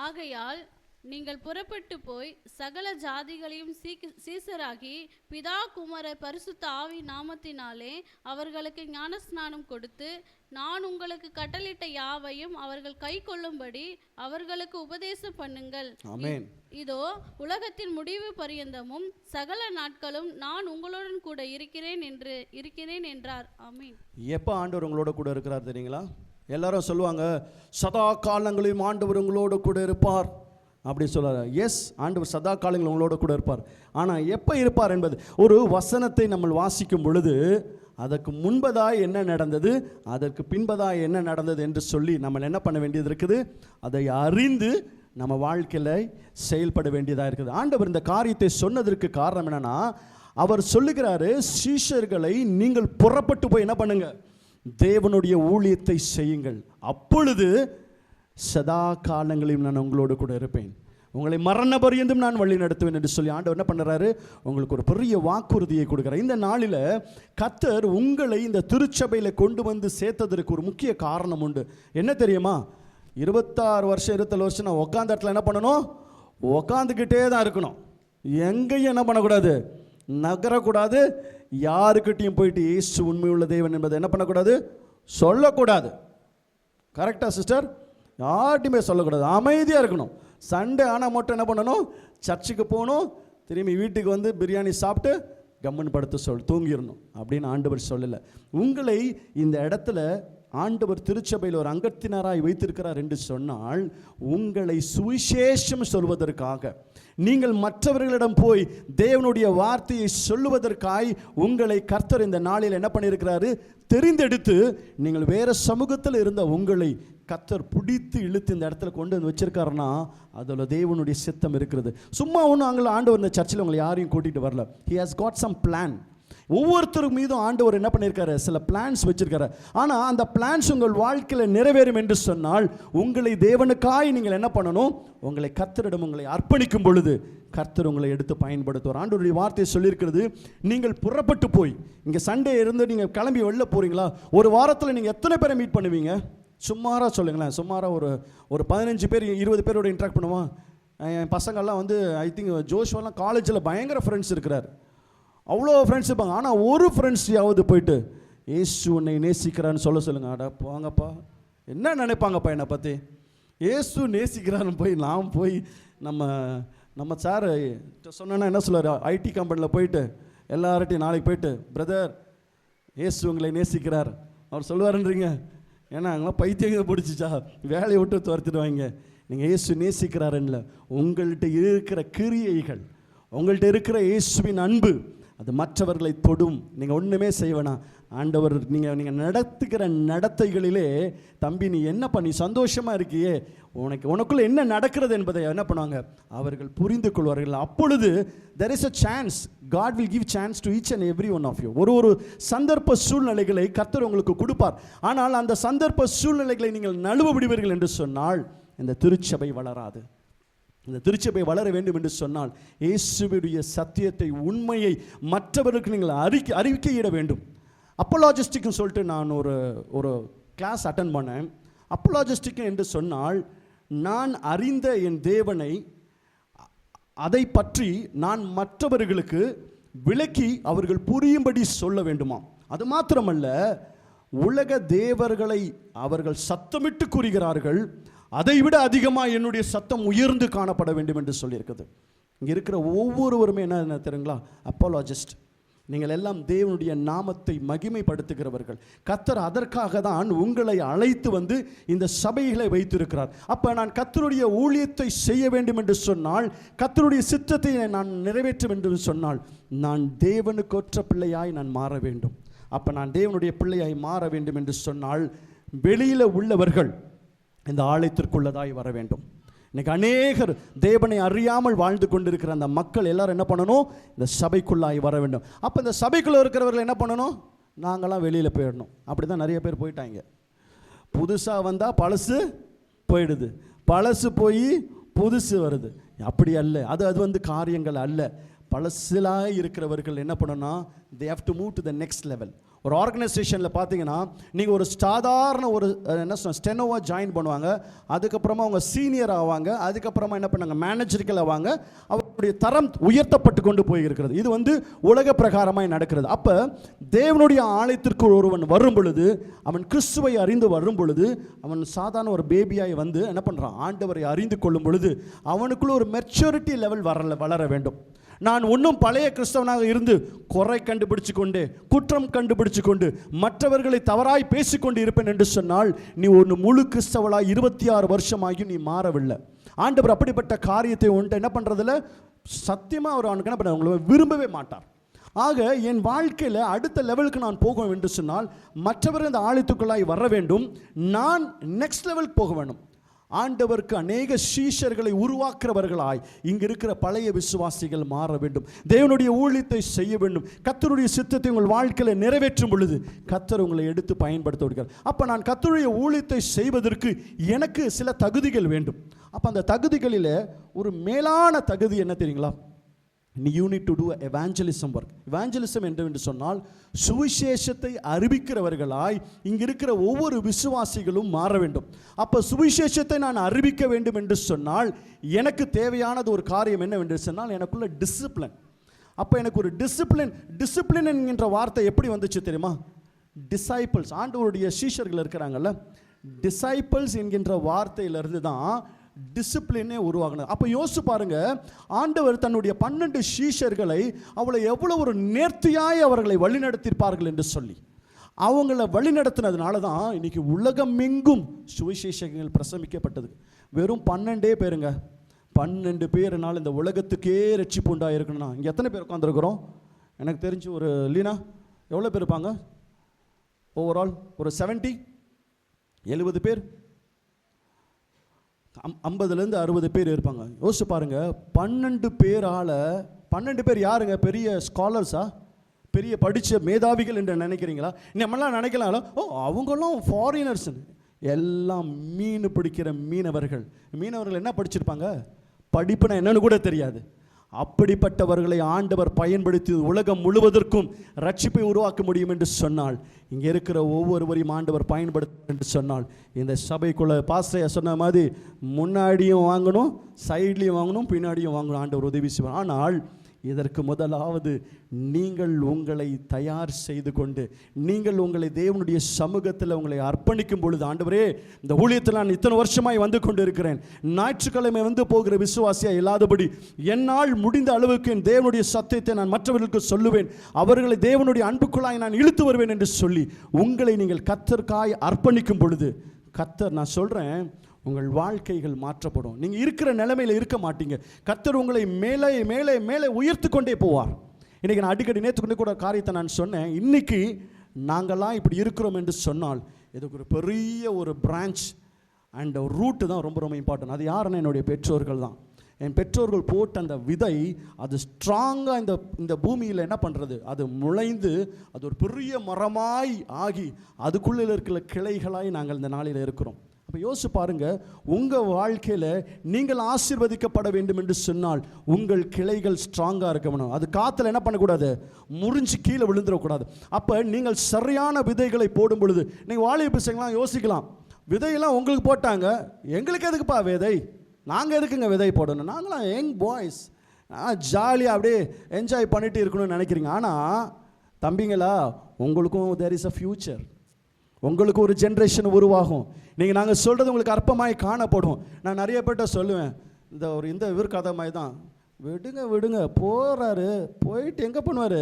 ஆகையால் நீங்கள் புறப்பட்டு போய் சகல ஜாதிகளையும் சீசராகி, பிதா குமாரர் பரிசுத்த ஆவி நாமத்தினாலே அவர்களுக்கு ஞானஸ்நானம் கொடுத்து, நான் உங்களுக்கு கட்டளையிட்ட யாவையும் அவர்கள் கை கொள்ளும்படி அவர்களுக்கு உபதேசம் பண்ணுங்கள். ஆமென். இதோ உலகத்தின் முடிவு பரியந்தமும் சகல நாட்களும் நான் உங்களுடன் கூட இருக்கிறேன் என்றார். ஆமென். எப்போ ஆண்டவர் உங்களோட கூட இருக்கிறார் தெரியுங்களா? எல்லாரும் சொல்லுவாங்க, சதா காலங்களையும் ஆண்டவர் உங்களோட கூட இருப்பார் அப்படி சொல்கிறார். எஸ், ஆண்டவர் சதா காலங்கள் உங்களோட கூட இருப்பார். ஆனால் எப்போ இருப்பார் என்பது, ஒரு வசனத்தை நம்ம வாசிக்கும் பொழுது அதற்கு முன்பதாய் என்ன நடந்தது, அதற்கு பின்பதாய் என்ன நடந்தது என்று சொல்லி நம்ம என்ன பண்ண வேண்டியது இருக்குது, அதை அறிந்து நம்ம வாழ்க்கையில் செயல்பட வேண்டியதாக இருக்குது. ஆண்டவர் இந்த காரியத்தை சொன்னதற்கு காரணம் என்னன்னா, அவர் சொல்லுகிறாரு, சீஷர்களை நீங்கள் புறப்பட்டு போய் என்ன பண்ணுங்க, தேவனுடைய ஊழியத்தை செய்யுங்கள், அப்பொழுது சதா காலங்களையும் நான் உங்களோடு கூட இருப்பேன், உங்களை மரண பரியந்தும் நான் வழி நடத்துவேன் என்று சொல்லி ஆண்டவர் என்ன பண்ணுறாரு, உங்களுக்கு ஒரு பெரிய வாக்குறுதியை கொடுக்குறார். இந்த நாளில் கர்த்தர் உங்களை இந்த திருச்சபையில் கொண்டு வந்து சேர்த்ததற்கு ஒரு முக்கிய காரணம் உண்டு. என்ன தெரியுமா? 26 வருஷம் 27 வருஷம் நான் உட்காந்த இடத்துல என்ன பண்ணணும், உட்காந்துக்கிட்டே தான் இருக்கணும், எங்கேயும் என்ன பண்ணக்கூடாது, நகரக்கூடாது, யாருக்கிட்டையும் போயிட்டு இயேசு உண்மையுள்ள தேவன் என்பதை என்ன பண்ணக்கூடாது, சொல்லக்கூடாது. கரெக்டா சிஸ்டர்? யார்ட்டையுமே சொல்லக்கூடாது, அமைதியாக இருக்கணும். சண்டே ஆனால் மட்டும் என்ன பண்ணணும், சர்ச்சுக்கு போகணும், திரும்பி வீட்டுக்கு வந்து பிரியாணி சாப்பிட்டு கம்மன் படுத்து தூங்கிடணும் அப்படின்னு ஆண்டவர் சொல்லலை. உங்களை இந்த இடத்துல ஆண்டவர் திருச்சபையில் ஒரு அங்கத்தினராய் வைத்திருக்கிறார் என்று சொன்னால், உங்களை சுவிசேஷம் சொல்வதற்காக, நீங்கள் மற்றவர்களிடம் போய் தேவனுடைய வார்த்தையை சொல்லுவதற்காய் உங்களை கர்த்தர் இந்த நாளில் என்ன பண்ணியிருக்கிறாரு, தெரிந்தெடுத்து நீங்கள் வேற சமூகத்தில் இருந்த உங்களை கர்த்தர் பிடித்து இழுத்து இந்த இடத்துல கொண்டு வந்து வச்சிருக்காருன்னா அதில் தேவனுடைய சித்தம் இருக்கிறது. சும்மா ஒன்றும் அங்கே ஆண்டவர் இந்த சர்ச்சில் உங்களை யாரையும் கூட்டிகிட்டு வரல. He has got some plan. ஒவ்வொருத்தரும் மீதும் ஆண்டவர் என்ன பண்ணியிருக்காரு, சில பிளான்ஸ் வச்சிருக்காரு. ஆனால் அந்த பிளான்ஸ் உங்கள் வாழ்க்கையில் நிறைவேறும் என்று சொன்னால், உங்களை தேவனுக்காய் நீங்கள் என்ன பண்ணணும், உங்களை கர்த்தரிடம் உங்களை அர்ப்பணிக்கும் பொழுது கர்த்தர் உங்களை எடுத்து பயன்படுத்துவார். ஆண்டவருடைய வார்த்தையை சொல்லியிருக்கிறது, நீங்கள் புறப்பட்டு போய் இங்கே சண்டே இருந்து நீங்கள் கிளம்பி வெளில போகிறீங்களா, ஒரு வாரத்தில் நீங்கள் எத்தனை பேரை மீட் பண்ணுவீங்க? சுமாராக சொல்லுங்களேன். சுமாராக ஒரு 15 பேர் 20 பேரோட இன்ட்ராக்ட் பண்ணுவோம். என் பசங்கள்லாம் வந்து ஐ திங்க் ஜோஷ்வெல்லாம் காலேஜில் பயங்கர ஃப்ரெண்ட்ஸ் இருக்கிறார், அவ்வளோ ஃப்ரெண்ட்ஸ் இருப்பாங்க. ஆனால் ஒரு ஃப்ரெண்ட்ஸையாவது போயிட்டு ஏசு உன்னை நேசிக்கிறான்னு சொல்லுங்கள். அட போங்கப்பா, என்ன நினைப்பாங்கப்பா என்னை பற்றி, ஏசு நேசிக்கிறான்னு நான் போய் நம்ம சார் சொன்னேன்னா என்ன சொல்லுவார், ஐடி கம்பெனியில் போயிட்டு எல்லார்ட்டையும் நாளைக்கு போயிட்டு, பிரதர் ஏசு உங்களை நேசிக்கிறார் அவர் சொல்லுவாருன்றீங்க. ஏன்னா அங்கெல்லாம் பைத்தியம் பிடிச்சிச்சா, வேலையை விட்டு துரத்திடுவாங்க. நீங்கள் ஏசு நேசிக்கிறாருன்னு, உங்கள்கிட்ட இருக்கிற கிரியைகள், உங்கள்கிட்ட இருக்கிற இயேசுவின் அன்பு அது மற்றவர்களை தொடும். நீங்கள் ஒன்றுமே செய்வேனா, ஆண்டவர் நீங்கள் நடத்துகிற நடத்தைகளிலே, தம்பி நீ என்ன பண்ணி சந்தோஷமாக இருக்கியே, உனக்குள்ளே என்ன நடக்கிறது என்பதை என்ன பண்ணுவாங்க, அவர்கள் புரிந்து கொள்வார்கள். அப்பொழுது there is a chance, God will give chance to each and every one of you. ஒரு சந்தர்ப்ப சூழ்நிலைகளை கர்த்தர் உங்களுக்கு கொடுப்பார். ஆனால் அந்த சந்தர்ப்ப சூழ்நிலைகளை நீங்கள் நழுவ விடுவீர்கள் என்று சொன்னால் இந்த திருச்சபை வளராது. இந்த திருச்சபை வளர வேண்டும் என்று சொன்னால் இயேசுவுடைய சத்தியத்தை, உண்மையை மற்றவர்களுக்கு நீங்கள் அறிக்கையிட வேண்டும். அப்போலாஜிஸ்டிக்னு சொல்லிட்டு நான் ஒரு கிளாஸ் அட்டன் பண்ணேன். அப்போலாஜிஸ்டிக் என்று சொன்னால், நான் அறிந்த என் தேவனை, அதை பற்றி நான் மற்றவர்களுக்கு விளக்கி அவர்கள் புரியும்படி சொல்ல வேண்டுமா. அது மாத்திரமல்ல, உலக தேவர்களை அவர்கள் சத்தமிட்டு கூறுகிறார்கள், அதை விட அதிகமாக என்னுடைய சத்தம் உயர்ந்து காணப்பட வேண்டும் என்று சொல்லியிருக்குது. இங்கே இருக்கிற ஒவ்வொருவருமே என்ன தெரியுங்களா, அப்போலாஜிஸ்ட். நீங்கள் எல்லாம் தேவனுடைய நாமத்தை மகிமைப்படுத்துகிறவர்கள். கர்த்தர் அதற்காக தான் உங்களை அழைத்து வந்து இந்த சபைகளை வைத்திருக்கிறார். அப்போ நான் கர்த்தருடைய ஊழியத்தை செய்ய வேண்டும் என்று சொன்னால், கர்த்தருடைய சித்தத்தை நான் நிறைவேற்ற வேண்டும் என்று சொன்னால், நான் தேவனுக்கு ஒற்ற பிள்ளையாய் நான் மாற வேண்டும். அப்போ நான் தேவனுடைய பிள்ளையாய் மாற வேண்டும் என்று சொன்னால், வெளியில் உள்ளவர்கள் இந்த ஆலயத்திற்குள்ளதாய் வர வேண்டும். இன்னைக்கு அநேகர் தேவனை அறியாமல் வாழ்ந்து கொண்டிருக்கிற அந்த மக்கள் எல்லாரும் என்ன பண்ணணும், இந்த சபைக்குள்ளாய் வர வேண்டும். அப்போ இந்த சபைக்குள்ளே இருக்கிறவர்கள் என்ன பண்ணணும், நாங்களாம் வெளியில் போயிடணும். அப்படி தான் நிறைய பேர் போயிட்டாங்க. புதுசாக வந்தால் பழசு போயிடுது, பழசு போய் புதுசு வருது. அப்படி அல்ல, அது வந்து காரியங்கள் அல்ல. பழசிலாக இருக்கிறவர்கள் என்ன பண்ணணும்னா, they have to move to the next level. ஒரு ஆர்கனைசேஷனில் பார்த்தீங்கன்னா, நீங்கள் ஒரு சாதாரண என்ன சொன்ன ஸ்டெனோவா ஜாயின் பண்ணுவாங்க, அதுக்கப்புறமா அவங்க சீனியர் ஆவாங்க, அதுக்கப்புறமா என்ன பண்ணாங்க மேனேஜர்கள் ஆவாங்க, அவருடைய தரம் உயர்த்தப்பட்டு கொண்டு போயிருக்கிறது. இது வந்து உலக பிரகாரமாய் நடக்கிறது. அப்போ தேவனுடைய ஆலயத்திற்கு ஒருவன் வரும் பொழுது, அவன் கிறிஸ்துவை அறிந்து வரும் பொழுது, அவன் சாதாரண ஒரு பேபியாய் வந்து என்ன பண்ணுறான், ஆண்டவரை அறிந்து கொள்ளும் பொழுது அவனுக்குள்ள ஒரு மெச்சூரிட்டி லெவல் வளர வேண்டும். நான் ஒன்றும் பழைய கிறிஸ்தவனாக இருந்து குறை கண்டுபிடிச்சு கொண்டு, குற்றம் கண்டுபிடிச்சு கொண்டு, மற்றவர்களை தவறாய் பேசிக்கொண்டு இருப்பேன் என்று சொன்னால், நீ ஒரு முழு கிறிஸ்தவளாய் 26 வருஷமாகி நீ மாறவில்லை. ஆண்டவர் அப்படிப்பட்ட காரியத்தை ஒன்று என்ன பண்ணுறதில்ல, சத்தியமாக அவர் அவனுக்கு என்ன பண்ண உங்களை விரும்பவே மாட்டார். ஆக என் வாழ்க்கையில் அடுத்த லெவலுக்கு நான் போக வேண்டும் என்று சொன்னால், மற்றவர்கள் இந்த ஆலயத்துக்குள்ளாய் வர வேண்டும், நான் நெக்ஸ்ட் லெவலுக்கு போக வேண்டும். ஆண்டவருக்கு அநேக சீஷர்களை உருவாக்குறவர்களாய் இங்கு இருக்கிற பழைய விசுவாசிகள் மாற வேண்டும். தேவனுடைய ஊழியத்தை செய்ய வேண்டும். கர்த்தருடைய சித்தத்தை உங்கள் வாழ்க்கையில் நிறைவேற்றும் பொழுது கர்த்தர் உங்களை எடுத்து பயன்படுத்த விடுகிறார். அப்போ நான் கர்த்தருடைய ஊழியத்தை செய்வதற்கு எனக்கு சில தகுதிகள் வேண்டும். அப்போ அந்த தகுதிகளில் ஒரு மேலான தகுதி என்ன தெரியுங்களா, you need to do evangelism work. evangelism என்று சொன்னால், சுவிசேஷத்தை அறிவிக்கிறவர்களாய் இங்க இருக்கிற ஒவ்வொரு விசுவாசிகளும் மாற வேண்டும். அப்ப சுவிசேஷத்தை நான் அறிவிக்க வேண்டும் என்று சொன்னால், எனக்கு தேவையானது ஒரு காரியம் என்னவென்று சொன்னால், எனக்குள்ள டிசிப்ளின். அப்ப எனக்கு ஒரு டிசிப்ளின் என்கின்ற வார்த்தை எப்படி வந்துச்சு தெரியுமா, டிசைபிள்ஸ், ஆண்டவருடைய சீஷர்கள் இருக்கிறாங்கல்ல, டிசைபிள்ஸ் என்கின்ற வார்த்தையிலிருந்து தான் டிசிப்ளினே உருவாகினது. அப்போ யோசிச்சு பாருங்க, ஆண்டவர் தன்னுடைய 12 சீஷர்களை அவளை எவ்வளோ ஒரு நேர்த்தியாய் அவர்களை வழிநடத்தியிருப்பார்கள் என்று சொல்லி அவங்கள வழிநடத்தினதுனால தான் இன்னைக்கு உலகமெங்கும் சுவிசேஷங்கள் பிரசமிக்கப்பட்டது. வெறும் 12 பேருங்க, 12 பேருனால இந்த உலகத்துக்கே ரட்சிப்பு உண்டாயிருக்குன்னா இங்கே எத்தனை பேர் உட்காந்துருக்குறோம்? எனக்கு தெரிஞ்சு ஒரு லீனா எவ்வளோ பேர் இருப்பாங்க? ஓவரால் ஒரு 70 பேர், 50லேருந்து 60 பேர் இருப்பாங்க. யோசிச்சு பாருங்க, 12 பேரால் 12 பேர் யாருங்க? பெரிய ஸ்காலர்ஸா, பெரிய படித்த மேதாவிகள் என்று நினைக்கிறீங்களா? நம்மளாம் நினைக்கலாம், ஓ அவங்களும் ஃபாரினர்ஸ். எல்லாம் மீன் பிடிக்கிற மீனவர்கள் என்ன படிச்சிருப்பாங்க? படிப்புனா என்னன்னு கூட தெரியாது. அப்படிப்பட்டவர்களை ஆண்டவர் பயன்படுத்தி உலகம் முழுவதற்கும் ரட்சிப்பை உருவாக்க முடியும் என்று சொன்னால், இங்கே இருக்கிற ஒவ்வொருவரையும் ஆண்டவர் பயன்படுத்த என்று சொன்னால், இந்த சபைக்குள்ள பாஸ்டரையா சொன்ன மாதிரி முன்னாடியும் வாங்கணும், சைட்லையும் வாங்கணும், பின்னாடியும் வாங்கணும். ஆண்டவர் உதவி செய்வார். ஆனால் இதற்கு முதலாவது நீங்கள் உங்களை தயார் செய்து கொண்டு, நீங்கள் உங்களை தேவனுடைய சமூகத்தில் உங்களை அர்ப்பணிக்கும் பொழுது, ஆண்டவரே இந்த ஊழியத்தில் நான் இத்தனை வருஷமாய் வந்து கொண்டு இருக்கிறேன், ஞாயிற்றுக்கிழமை வந்து போகிற விசுவாசியாக இல்லாதபடி என்னால் முடிந்த அளவுக்கு என் தேவனுடைய சத்தியத்தை நான் மற்றவர்களுக்கு சொல்லுவேன், அவர்களை தேவனுடைய அன்புக்குள்ளாய் நான் இழுத்து வருவேன் என்று சொல்லி உங்களை நீங்கள் கர்த்தருக்காய் அர்ப்பணிக்கும் பொழுது, கர்த்தர், நான் சொல்கிறேன், உங்கள் வாழ்க்கைகள் மாற்றப்படும். நீங்கள் இருக்கிற நிலைமையில் இருக்க மாட்டீங்க. கர்த்தர் உங்களை மேலே மேலே மேலே உயர்த்து கொண்டே போவார். இன்றைக்கி நான் அடிக்கடி நேற்று கூட காரியத்தை நான் சொன்னேன். இன்றைக்கி நாங்கள்லாம் இப்படி இருக்கிறோம் என்று சொன்னால் இதுக்கு ஒரு பெரிய ஒரு பிரான்ச் அண்ட் ரூட்டு தான் ரொம்ப ரொம்ப இம்பார்ட்டன்ட். அது யாருன்னா என்னுடைய பெற்றோர்கள் தான். என் பெற்றோர்கள் போட்ட அந்த விதை அது ஸ்ட்ராங்காக இந்த பூமியில் என்ன பண்ணுறது, அது முளைந்து அது ஒரு பெரிய மரமாய் ஆகி அதுக்குள்ளே இருக்கிற கிளைகளாய் நாங்கள் இந்த நாளில் இருக்கிறோம். அப்போ யோசிச்சு பாருங்க, உங்கள் வாழ்க்கையில் நீங்கள் ஆசீர்வதிக்கப்பட வேண்டும் என்று சொன்னால் உங்கள் கிளைகள் ஸ்ட்ராங்காக இருக்கணும். அது காற்றுல என்ன பண்ணக்கூடாது, முறிஞ்சு கீழே விழுந்துடக்கூடாது. அப்போ நீங்கள் சரியான விதைகளை போடும் பொழுது, நீங்கள் வாலிப பசங்களாம் யோசிக்கலாம், விதையெல்லாம் உங்களுக்கு போட்டாங்க, எங்களுக்கு எதுக்குப்பா விதை, நாங்கள் எதுக்குங்க விதை போடணும், நாங்களாம் யங் பாய்ஸ் ஜாலியாக அப்படியே என்ஜாய் பண்ணிட்டு இருக்கணும்னு நினைக்கிறீங்க. ஆனால் தம்பிங்களா, உங்களுக்கும் தேர் இஸ் அ ஃப்யூச்சர். உங்களுக்கு ஒரு ஜென்ரேஷன் உருவாகும். நீங்கள் நாங்கள் சொல்கிறது உங்களுக்கு அற்பமாய் காணப்படும். நான் நிறைய பேர்ட்ட சொல்லுவேன், இந்த இவர் கதை மாதிரி தான், விடுங்க போகிறாரு, போயிட்டு எங்கே பண்ணுவார்,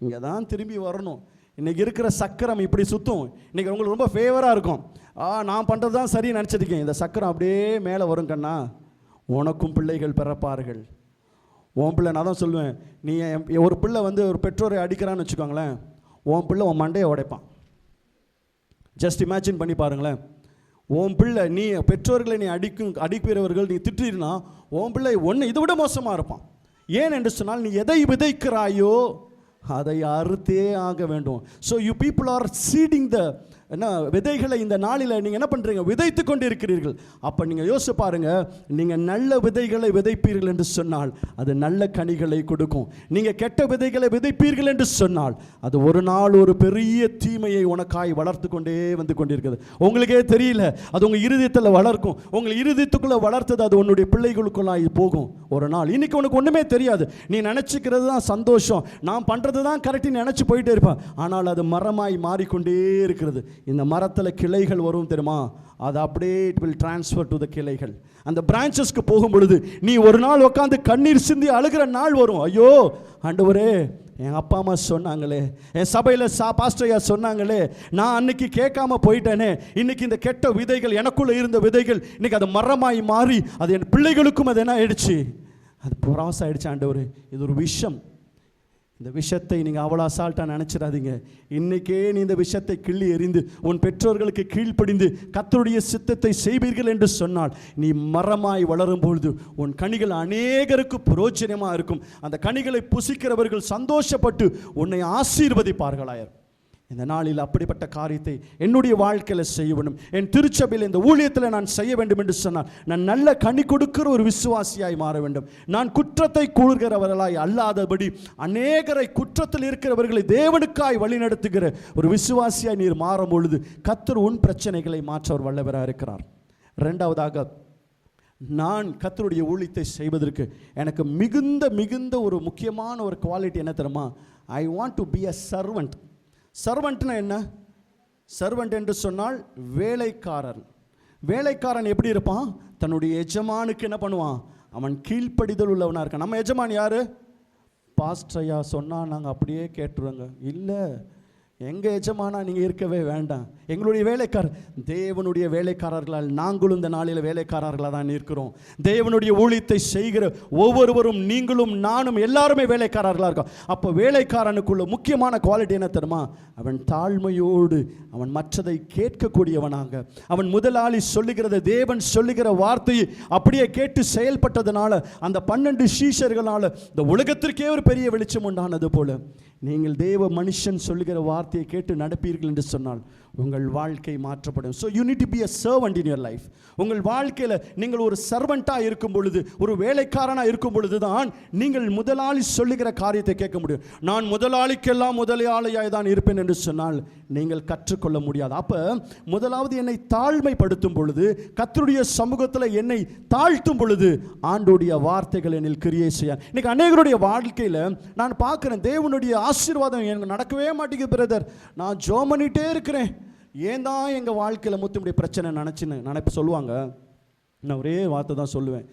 இங்கே தான் திரும்பி வரணும். இன்றைக்கி இருக்கிற சக்கரம் இப்படி சுற்றும். இன்றைக்கி உங்களுக்கு ரொம்ப ஃபேவராக இருக்கும். நான் பண்ணுறது தான் சரி நினச்சிருக்கேன். இந்த சக்கரம் அப்படியே மேலே வரும் கண்ணா, உனக்கும் பிள்ளைகள் பிறப்பார்கள். உன் பிள்ளை, நான் தான் சொல்லுவேன், நீ ஒரு பிள்ளை வந்து ஒரு பெற்றோரை அடிக்கிறான்னு வச்சுக்கோங்களேன், உன் பிள்ளை உன் மண்டையை உடைப்பான். ஜஸ்ட் இமேஜின் பண்ணி பாருங்களேன். உன் பிள்ளை, நீ பெற்றோர்களை நீ அடிக்கிறவர்கள் நீ திட்டினா, உன் பிள்ளை ஒன்று இதை விட மோசமாக இருப்பான். ஏன் என்று சொன்னால், நீ எதை விதைக்கிறாயோ அதை அறுத்தே ஆக வேண்டும். So you people are seeding the விதைகளை இந்த நாளில் நீங்கள் என்ன பண்ணுறீங்க, விதைத்து கொண்டு இருக்கிறீர்கள். அப்போ நீங்கள் யோசிச்சு பாருங்கள், நீங்கள் நல்ல விதைகளை விதைப்பீர்கள் என்று சொன்னால் அது நல்ல கனிகளை கொடுக்கும். நீங்கள் கெட்ட விதைகளை விதைப்பீர்கள் என்று சொன்னால் அது ஒரு நாள் ஒரு பெரிய தீமையை உனக்காய் வளர்த்து கொண்டே வந்து கொண்டிருக்கிறது. உங்களுக்கே தெரியல, அது உங்கள் இருதயத்தில் வளர்க்கும். உங்கள் இருதயத்துக்குள்ளே வளர்த்தது அது உன்னுடைய பிள்ளைகளுக்குள்ளாய் போகும் ஒரு நாள். இன்னைக்கு உனக்கு ஒன்றுமே தெரியாது, நீ நினச்சிக்கிறது தான் சந்தோஷம், நான் பண்ணுறது தான் கரெக்டுன்னு நினச்சி போயிட்டே இருப்பேன். ஆனால் அது மரமாய் மாறிக்கொண்டே இருக்கிறது. இந்த மரத்தில் கிளைகள் வரும் தெரியுமா, அது அப்படியே it will transfer to the கிளைகள். அந்த பிரான்ச்சஸ்க்கு போகும் பொழுது நீ ஒரு நாள் உட்காந்து கண்ணீர் சிந்தி அழுகிற நாள் வரும். ஐயோ ஆண்டவரே, என் அப்பா அம்மா சொன்னாங்களே, என் சபையில் பாஸ்டரையா சொன்னாங்களே, நான் அன்னைக்கு கேட்காம போயிட்டேனே, இன்னைக்கு இந்த கெட்ட விதைகள் எனக்குள்ளே இருந்த விதைகள் இன்னைக்கு அது மரமாய் மாறி அது என் பிள்ளைகளுக்கும் அது என்ன ஆயிடுச்சு, அது புறாஸ் ஆயிடுச்சு. ஆண்டவரே, இது ஒரு விஷம். இந்த விஷயத்தை நீங்கள் அவ்வளோ அசால்ட்டாக நினச்சிடாதீங்க. இன்றைக்கே நீ இந்த விஷயத்தை கிள்ளி எறிந்து உன் பெற்றோர்களுக்கு கீழ்ப்படிந்து கர்த்தருடைய சித்தத்தை செய்வீர்கள் என்று சொன்னால் நீ மரமாய் வளரும் பொழுது உன் கனிகள் அநேகருக்கு புரோஜனமாக இருக்கும். அந்த கனிகளை புசிக்கிறவர்கள் சந்தோஷப்பட்டு உன்னை ஆசீர்வதிப்பார்களாயர். இந்த நாளில் அப்படிப்பட்ட காரியத்தை என்னுடைய வாழ்க்கையில் செய்ய வேண்டும். என் திருச்சபையில் இந்த ஊழியத்தில் நான் செய்ய வேண்டும் என்று சொன்னால் நான் நல்ல கனி கொடுக்கிற ஒரு விசுவாசியாய் மாற வேண்டும். நான் குற்றத்தை கூறுகிறவர்களாய் அல்லாதபடி அநேகரை குற்றத்தில் இருக்கிறவர்களை தேவனுக்காய் வழிநடத்துகிற ஒரு விசுவாசியாய் நீர் மாறும் பொழுது கர்த்தர் உன் பிரச்சனைகளை மாற்ற அவர் வல்லவராக இருக்கிறார். ரெண்டாவதாக, நான் கர்த்தருடைய ஊழியத்தை செய்வதற்கு எனக்கு மிகுந்த ஒரு முக்கியமான ஒரு குவாலிட்டி என்ன தெரியுமா? I want to be a servant. சர்வன்ட்னா என்ன? சர்வெண்ட் என்று சொன்னால் வேலைக்காரன். வேலைக்காரன் எப்படி இருப்பான்? தன்னுடைய எஜமானுக்கு என்ன பண்ணுவான்? அவன் கீழ்ப்படிதல் உள்ளவனாக இருக்கான். நம்ம எஜமான் யாரு? பாஸ்டரையா சொன்னால் நாங்கள் அப்படியே கேட்டுருவோங்க. இல்லை, எங்கள் எஜமானா நீங்கள் இருக்கவே வேண்டாம். எங்களுடைய வேலைக்காரர், தேவனுடைய வேலைக்காரர்களால் நாங்களும் இந்த நாளில் வேலைக்காரர்களாக தான் இருக்கிறோம். தேவனுடைய ஊழியத்தை செய்கிற ஒவ்வொருவரும், நீங்களும் நானும் எல்லாருமே வேலைக்காரர்களாக இருக்கோம். அப்போ வேலைக்காரனுக்குள்ள முக்கியமான குவாலிட்டி என்ன தெரியுமா? அவன் தாழ்மையோடு அவன் மற்றதை கேட்கக்கூடியவனாக, அவன் முதலாளி சொல்லுகிறத, தேவன் சொல்லுகிற வார்த்தையை அப்படியே கேட்டு செயல்பட்டதுனால அந்த 12 சீஷர்களால் இந்த உலகத்திற்கே ஒரு பெரிய வெளிச்சம் உண்டானது போல நீங்கள் தேவ மனுஷன் சொல்லுகிற வார்த்தையை கேட்டு நடப்பீர்கள் என்று சொன்னால் உங்கள் வாழ்க்கை மாற்றப்படும். So you need to be a servant in your life. உங்கள் வாழ்க்கையில் நீங்கள் ஒரு சர்வெண்ட்டாக இருக்கும் பொழுது, ஒரு வேலைக்காரனாக இருக்கும் பொழுது தான் நீங்கள் முதலாளி சொல்லுகிற காரியத்தை கேட்க முடியும். நான் முதலாளிக்கெல்லாம் முதலாளியாய் தான் இருப்பேன் என்று சொன்னால் நீங்கள் கற்றுக்கொள்ள முடியாது. அப்போ முதலாவது என்னை தாழ்மைப்படுத்தும் பொழுது, கர்த்தருடைய சமூகத்தில் என்னை தாழ்த்தும் பொழுது ஆண்டோடைய வார்த்தைகள் என்னில் கிரியை செய்ய. இன்னைக்கு அநேகருடைய வாழ்க்கையில் நான் பார்க்குறேன், தேவனுடைய ஆசீர்வாதம் எனக்கு நடக்கவே மாட்டேங்குது பிரதர், நான் ஜெபம் பண்ணிகிட்டே இருக்கிறேன், ஏன் தான் எங்கள் வாழ்க்கையில் முத்துமுடி பிரச்சனை நினைப்பு சொல்லுவாங்க. நான் ஒரே வார்த்தை தான் சொல்லுவேன்,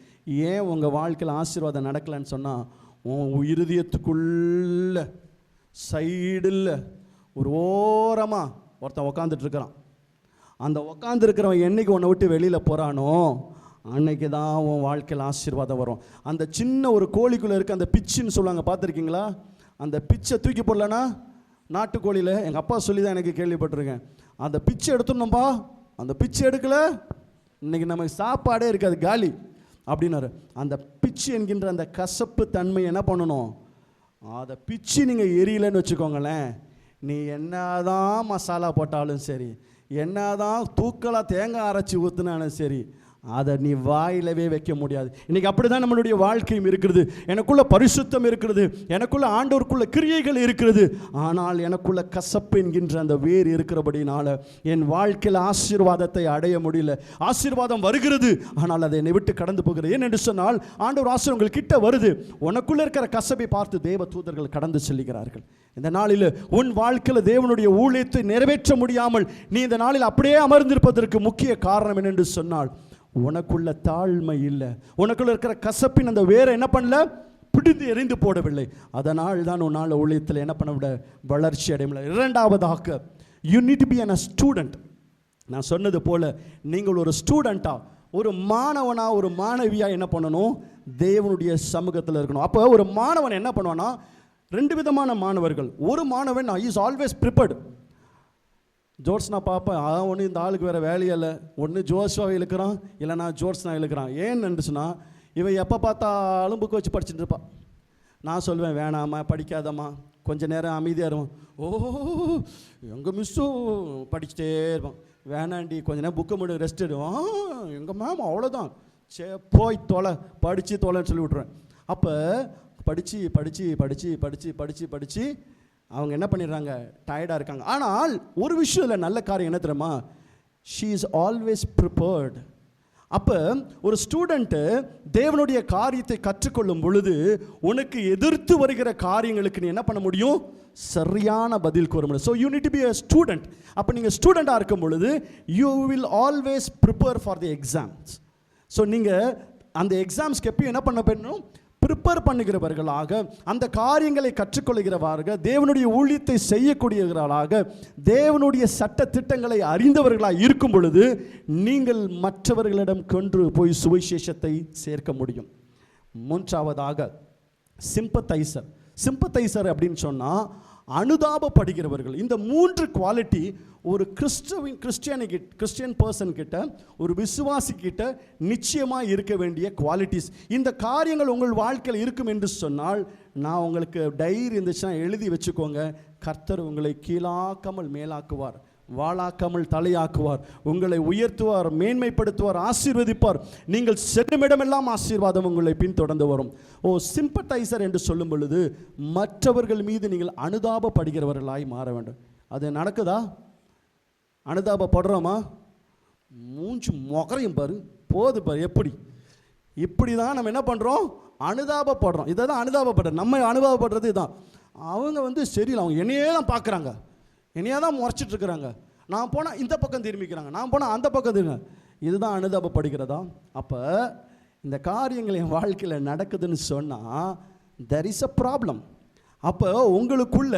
ஏன் உங்கள் வாழ்க்கையில் ஆசீர்வாதம் நடக்கலைன்னு சொன்னால், உன் இருதயத்துக்குள்ள சைடில் ஒரு ஓரமாக ஒருத்தன் உக்காந்துட்ருக்கிறான். அந்த உக்காந்துருக்கிறவன் என்னைக்கு உன்னை விட்டு வெளியில் போகிறானோ அன்னைக்கு தான் உன் வாழ்க்கையில் ஆசீர்வாதம் வரும். அந்த சின்ன ஒரு கோழிக்குள்ளே இருக்க அந்த பிச்சுன்னு சொல்லுவாங்க, பார்த்துருக்கீங்களா? அந்த பிச்சை தூக்கி போடலன்னா, நாட்டுக்கோழியில் எங்கள் அப்பா சொல்லி தான் எனக்கு கேள்விப்பட்டிருக்கேன், அந்த பிச்சை எடுத்துடணும்பா, அந்த பிச்சை எடுக்கலை இன்றைக்கி நமக்கு சாப்பாடே இருக்காது, காலி அப்படின்னாரு. அந்த பிச்சு என்கின்ற அந்த கசப்பு தன்மை என்ன பண்ணணும்? அதை பிச்சு நீங்கள் எரியலைன்னு வச்சுக்கோங்களேன், நீ என்னதான் மசாலா போட்டாலும் சரி, என்னதான் தூக்கலாக தேங்காய் அரைச்சி ஊற்றுனாலும் சரி, அதை நீ வாயிலவே வைக்க முடியாது. இன்றைக்கி அப்படி தான் நம்மளுடைய வாழ்க்கையும் இருக்கிறது. எனக்குள்ள பரிசுத்தம் இருக்கிறது, எனக்குள்ள ஆண்டவருக்குள்ள கிரியைகள் இருக்கிறது, ஆனால் எனக்குள்ள கசப்பு என்கின்ற அந்த வேர் இருக்கிறபடினால என் வாழ்க்கையில் ஆசீர்வாதத்தை அடைய முடியல. ஆசீர்வாதம் வருகிறது, ஆனால் அதை என்னை விட்டு கடந்து போகிறது. ஏனென்று சொன்னால் ஆண்டவர் ஆசீர்வாதங்கள் கிட்ட வருது, உனக்குள்ள இருக்கிற கசப்பை பார்த்து தேவ தூதர்கள் கடந்து செல்கிறார்கள். இந்த நாளில் உன் வாழ்க்கையில் தேவனுடைய ஊழியத்தை நிறைவேற்ற முடியாமல் நீ இந்த நாளில் அப்படியே அமர்ந்திருப்பதற்கு முக்கிய காரணம் என்னென்று சொன்னால், உனக்குள்ள தாழ்மை இல்லை, உனக்குள்ள இருக்கிற கசப்பின் அந்த வேற என்ன பண்ணல, பிடித்து எறிந்து போடவில்லை. அதனால் தான் உன்னால் ஊழியத்தில் என்ன பண்ண விட வளர்ச்சி அடையவில்லை. இரண்டாவதாக, you need to be a student. நான் சொன்னது போல நீங்கள் ஒரு ஸ்டூடெண்ட்டா, ஒரு மாணவனா, ஒரு மாணவியா என்ன பண்ணணும்? தேவனுடைய சமூகத்தில் இருக்கணும். அப்போ ஒரு மாணவன் என்ன பண்ணுவானா, 2 விதமான மாணவர்கள். ஒரு மாணவன் இஸ் ஆல்வேஸ் ப்ரிப்பேர்டு. ஜோர்ஸ்னா பார்ப்பேன், ஒன்று இந்த ஆளுக்கு வேறு வேலையில்லை, ஒன்று ஜோஸ்வாவை இழுக்கிறான், இல்லைனா ஜோர்ஸ்னா இழுக்கிறான். ஏன்னு சொன்னால் இவன் எப்போ பார்த்தாலும் புக்கு வச்சு படிச்சுட்டு இருப்பான். நான் சொல்லுவேன், வேணாம்மா படிக்காதம்மா, கொஞ்சம் நேரம் அமைதியாக இருவோம். ஓ எங்கள் மிஸ்ஸும் படிச்சுட்டே இருப்பான். வேணாண்டி கொஞ்ச நேரம் புக்கை மட்டும் ரெஸ்ட் எடுவோம். எங்கள் மேம் அவ்வளோதான், போய் தொலை, படித்து தொலைன்னு சொல்லி விட்ருவேன். அப்போ படித்து படித்து படித்து படித்து படித்து படித்து அவங்க என்ன பண்ணிடுறாங்க, டயர்டாக இருக்காங்க. ஆனால் ஒரு விஷயம் இல்லை, நல்ல காரியம் என்ன தெரியுமா, ஷீ இஸ் ஆல்வேஸ் ப்ரிப்பேர்டு. அப்போ ஒரு ஸ்டூடெண்ட்டு தேவனுடைய காரியத்தை கற்றுக்கொள்ளும் பொழுது உனக்கு எதிர்த்து வருகிற காரியங்களுக்கு நீ என்ன பண்ண முடியும், சரியான பதில் கூற முடியும். So you need to be a student. அப்போ நீங்கள் ஸ்டூடெண்ட்டாக இருக்கும் பொழுது you will always prepare for the exams. So நீங்கள் அந்த எக்ஸாம்ஸ்க்கு எப்பயும் என்ன பண்ண பண்ணணும், ப்ரிப்பேர் பண்ணுகிறவர்களாக, அந்த காரியங்களை கற்றுக்கொள்கிறவர்கள், தேவனுடைய ஊழியத்தை செய்யக்கூடியவர்களாக, தேவனுடைய சட்ட திட்டங்களை அறிந்தவர்களாக இருக்கும் பொழுது நீங்கள் மற்றவர்களிடம் கொண்டு போய் சுவிசேஷத்தை சேர்க்க முடியும். மூன்றாவதாக சிம்பத்தைசர். சிம்பத்தைசர் அப்படின்னு சொன்னால் அனுதாபப்படுகிறவர்கள். இந்த 3 குவாலிட்டி ஒரு கிறிஸ்டியன் பர்சன் கிட்ட, ஒரு விசுவாசி கிட்ட நிச்சயமாக இருக்க வேண்டிய குவாலிட்டிஸ். இந்த காரியங்கள் உங்கள் வாழ்க்கையில் இருக்கும் என்று சொன்னால், நான் உங்களுக்கு டைரி இருந்துச்சுன்னா எழுதி வச்சுக்கோங்க, கர்த்தர் உங்களை கீழாக்காமல் மேலாக்குவார், வாளாக்காமல் தலையாக்குவார், உங்களை உயர்த்துவார், மேன்மைப்படுத்துவார், ஆசீர்வதிப்பார். நீங்கள் செல்லுமிடமெல்லாம் ஆசீர்வாதம் உங்களை பின்தொடர்ந்து வரும். சிம்பத்தைசர் என்று சொல்லும் பொழுது மற்றவர்கள் மீது நீங்கள் அனுதாபப்படுகிறவர்களாய் மாற வேண்டும். அது நடக்குதா? அனுதாபப்படுறோமா? மூஞ்சி மொகரையும் பாரு, போது பாரு, எப்படி இப்படி தான் நம்ம என்ன பண்ணுறோம், அனுதாபப்படுறோம். இதை தான் அனுதாபப்படுறது. நம்ம அனுதாபப்படுறது இதுதான். அவங்க சரியில்லை, அவங்க என்னையே தான் பார்க்குறாங்க, என்னையே தான் முறைச்சிட்ருக்குறாங்க, நான் போனால் இந்த பக்கம் திரும்பிக்கிறாங்க, நான் போனால் அந்த பக்கம் திரும்ப. இதுதான் அனுதாபப்படுகிறதா? அப்போ இந்த காரியங்கள் என் வாழ்க்கையில் நடக்குதுன்னு சொன்னால் there is a problem. அப்போ உங்களுக்குள்ள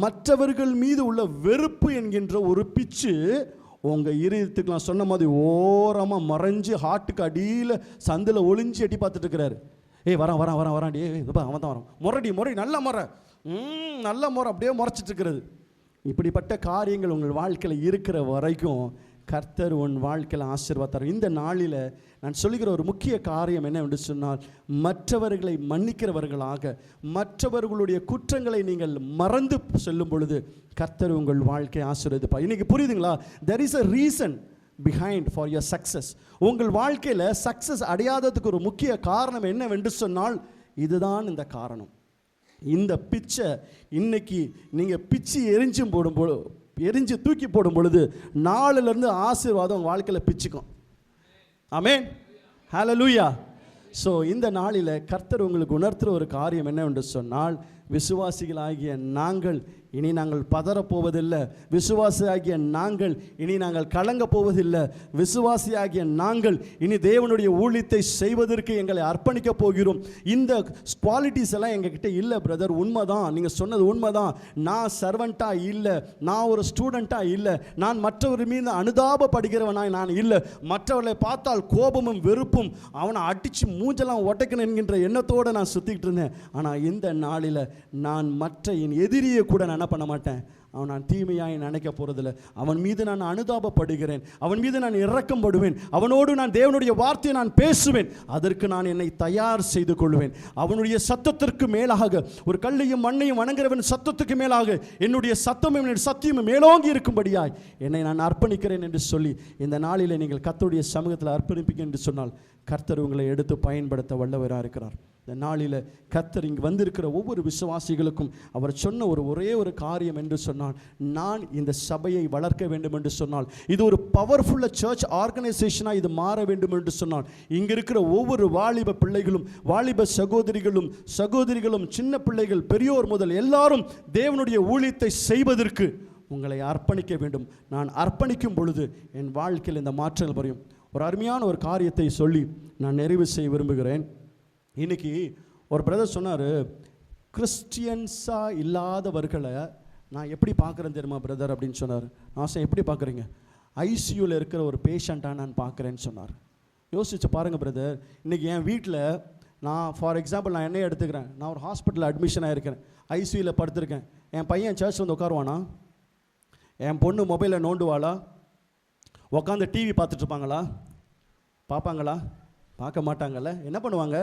மற்றவர்கள் மீது உள்ள வெறுப்பு என்கின்ற ஒரு பிச்சு உங்கள் இருதயத்துக்கு நான் சொன்ன மாதிரி ஓரமாக மறைஞ்சு ஹார்ட்டுக்கு அடியில் சந்தில் ஒளிஞ்சு எட்டி பார்த்துட்டு இருக்கிறாரு. வரான் டே அவன் தான் வரான், முறை நல்ல முறை நல்ல முறை அப்படியே முறைச்சிட்டு இருக்கிறது. இப்படிப்பட்ட காரியங்கள் உங்கள் வாழ்க்கையில் இருக்கிற வரைக்கும் கர்த்தர் உன் வாழ்க்கையில் ஆசீர்வாதம். இந்த நாளில் நான் சொல்லுகிற ஒரு முக்கிய காரியம் என்னவென்று சொன்னால், மற்றவர்களை மன்னிக்கிறவர்களாக, மற்றவர்களுடைய குற்றங்களை நீங்கள் மறந்து செல்லும் பொழுது கர்த்தர் உங்கள் வாழ்க்கையை ஆசீர்வதிப்பார். இன்னைக்கு புரியுதுங்களா? there is a reason behind for your success. உங்கள் வாழ்க்கையில் சக்சஸ் அடையாததுக்கு ஒரு முக்கிய காரணம் என்னவென்று சொன்னால் இதுதான் இந்த காரணம். இந்த பிச்சை இன்னைக்கு நீங்கள் பிச்சு எரிஞ்சு தூக்கி போடும் பொழுது நாளிலிருந்து ஆசீர்வாதம் வாழ்க்கையில் பிச்சுக்கும். ஆமென், ஹல்லேலூயா. ஸோ இந்த நாளில் கர்த்தர் உங்களுக்கு உணர்த்துகிற ஒரு காரியம் என்னவென்று சொன்னால், விசுவாசிகளாகிய நாங்கள் இனி நாங்கள் பதறப்போவதில்லை, விசுவாசியாகிய நாங்கள் இனி நாங்கள் கலங்க போவதில்லை, விசுவாசியாகிய நாங்கள் இனி தேவனுடைய ஊழியத்தை செய்வதற்கு எங்களை அர்ப்பணிக்க போகிறோம். இந்த குவாலிட்டிஸ் எல்லாம் எங்ககிட்ட இல்லை பிரதர். உண்மைதான், நீங்கள் சொன்னது உண்மைதான். நான் சர்வெண்ட்டாக இல்லை, நான் ஒரு ஸ்டூடெண்ட்டாக இல்லை, நான் மற்றவர் மீது அனுதாபப்படுகிறவனாய் நான் இல்லை, மற்றவர்களை பார்த்தால் கோபமும் வெறுப்பும் அவனை அடித்து மூஞ்செல்லாம் உடைக்கணும் என்கின்ற எண்ணத்தோடு நான் சுற்றிக்கிட்டு இருந்தேன். ஆனால் இந்த நாளில் நான் மற்ற என் எதிரியை கூட நான் என்ன பண்ண மாட்டேன், அவன் நான் தீமையாய் நினைக்க போகிறதில்ல. அவன் மீது நான் அனுதாபப்படுகிறேன், அவன் மீது நான் இரக்கப்படுவேன், அவனோடு நான் தேவனுடைய வார்த்தையை நான் பேசுவேன். அதற்கு நான் என்னை தயார் செய்து கொள்வேன். அவனுடைய சத்தத்திற்கு மேலாக, ஒரு கல்லையும் மண்ணையும் வணங்குறவன் சத்தத்துக்கு மேலாக என்னுடைய சத்தமும் என்னுடைய சத்தியமும் மேலோங்கி இருக்கும்படியாய் என்னை நான் அர்ப்பணிக்கிறேன் என்று சொல்லி இந்த நாளில் நீங்கள் கர்த்தருடைய சமூகத்தில் அர்ப்பணிப்பீங்க என்று சொன்னால் கர்த்தர் உங்களை எடுத்து பயன்படுத்த வல்லவராக இருக்கிறார். இந்த நாளில் கர்த்தர் இங்கு வந்திருக்கிற ஒவ்வொரு விசுவாசிகளுக்கும் அவர் சொன்ன ஒரே ஒரு காரியம் என்று சொன்னால், நான் இந்த சபையை வளர்க்க வேண்டும் என்று சொன்னால், இது ஒரு பவர்ஃபுல்ல சர்ச் ஆர்கனைசேஷனாக இது மாற வேண்டும் என்று சொன்னால், இங்கே இருக்கிற ஒவ்வொரு வாலிப பிள்ளைகளும், வாலிப சகோதரிகளும், சின்ன பிள்ளைகள், பெரியோர் முதல் எல்லாரும் தேவனுடைய ஊழியத்தை செய்வதற்கு உங்களை அர்ப்பணிக்க வேண்டும். நான் அர்ப்பணிக்கும் பொழுது என் வாழ்க்கையில் இந்த மாற்றங்கள் வரும். ஒரு அருமையான ஒரு காரியத்தை சொல்லி நான் நிறைவு செய்ய விரும்புகிறேன். இன்னைக்கு ஒரு பிரதர் சொன்னார், கிறிஸ்டியன்ஸாக இல்லாதவர்களை நான் எப்படி பார்க்குறேன் தெரியுமா பிரதர் அப்படின்னு சொன்னார். நான் எப்படி பார்க்குறீங்க? ஐசியூவில் இருக்கிற ஒரு பேஷண்ட்டாக நான் பார்க்குறேன்னு சொன்னார். யோசிச்சு பாருங்கள் பிரதர். இன்றைக்கி என் வீட்டில் நான் ஃபார் எக்ஸாம்பிள் நான் என்னையே எடுத்துக்கிறேன். நான் ஒரு ஹாஸ்பிட்டலில் அட்மிஷன் ஆகிருக்கிறேன், ஐசியூவில் படுத்திருக்கேன். என் பையன் சர்ச் வந்து உட்காருவானா? என் பொண்ணு மொபைலில் நோண்டுவாளா? உட்காந்து டிவி பார்த்துட்ருப்பாங்களா? பார்ப்பாங்களா? பார்க்க மாட்டாங்கல்ல. என்ன பண்ணுவாங்க?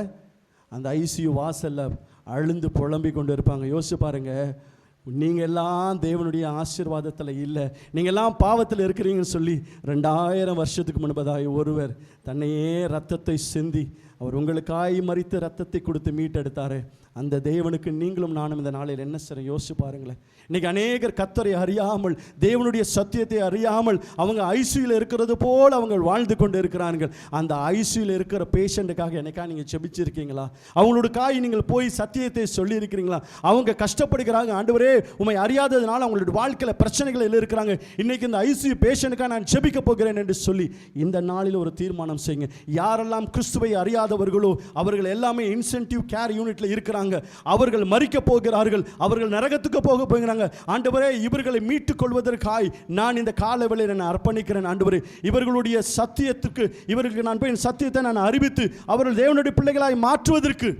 அந்த ஐசியூ வாசலில் அழுந்து புலம்பி கொண்டு இருப்பாங்க. யோசிச்சு பாருங்கள். நீங்கள் எல்லாம் தேவனுடைய ஆசீர்வாதத்தில் இல்லை, நீங்கள் எல்லாம் பாவத்தில் இருக்கிறீங்கன்னு சொல்லி 2000 வருஷத்துக்கு முன்பதாக ஒருவர் தன்னையே ரத்தத்தை சிந்தி அவர் உங்களுக்காய் மரித்து ரத்தத்தை கொடுத்து மீட்டெடுத்தார். அந்த தேவனுக்கு நீங்களும் நானும் இந்த நாளில் என்ன செய்ய யோசிச்சு பாருங்களேன். இன்றைக்கி அநேகர் கர்த்தரை அறியாமல், தேவனுடைய சத்தியத்தை அறியாமல் அவங்க ஐசியூவில் இருக்கிறது போல் அவங்க வாழ்ந்து கொண்டு இருக்கிறார்கள். அந்த ஐசியூவில் இருக்கிற பேஷண்ட்டுக்காக என்னைக்கா நீங்கள் ஜெபிச்சிருக்கீங்களா? அவங்களோட காய் நீங்கள் போய் சத்தியத்தை சொல்லியிருக்கிறீங்களா? அவங்க கஷ்டப்படுகிறாங்க, ஆண்டவரே உண்மை அறியாததுனால அவங்களோட வாழ்க்கையில் பிரச்சனைகள் இருக்கிறாங்க, இன்றைக்கி இந்த ஐசியூ பேஷண்ட்டுக்காக நான் ஜெபிக்க போகிறேன் என்று சொல்லி இந்த நாளில் ஒரு தீர்மானம் செய்யுங்க. யாரெல்லாம் கிறிஸ்துவை அறியாதவர்களோ அவர்கள் எல்லாமே இன்சென்டிவ் கேர் யூனிட்டில் இருக்கிறாங்க. அவர்கள் மரிக்க போகிறார்கள், அவர்கள் நரகத்துக்கு போக போகிறாங்க. ஆண்டவரே இவர்களை மீட்டுக் கொள்வதற்காய் நான் இந்த காலவேளையில் நான் அர்ப்பணிக்கிறேன். ஆண்டவரே இவர்களுடைய சத்தியத்துக்கு, இவர்களுக்கு நான் போய் சத்தியத்தை நான் அறிவித்து அவர்கள் தேவனுடைய பிள்ளைகளாய் மாற்றுவதற்கு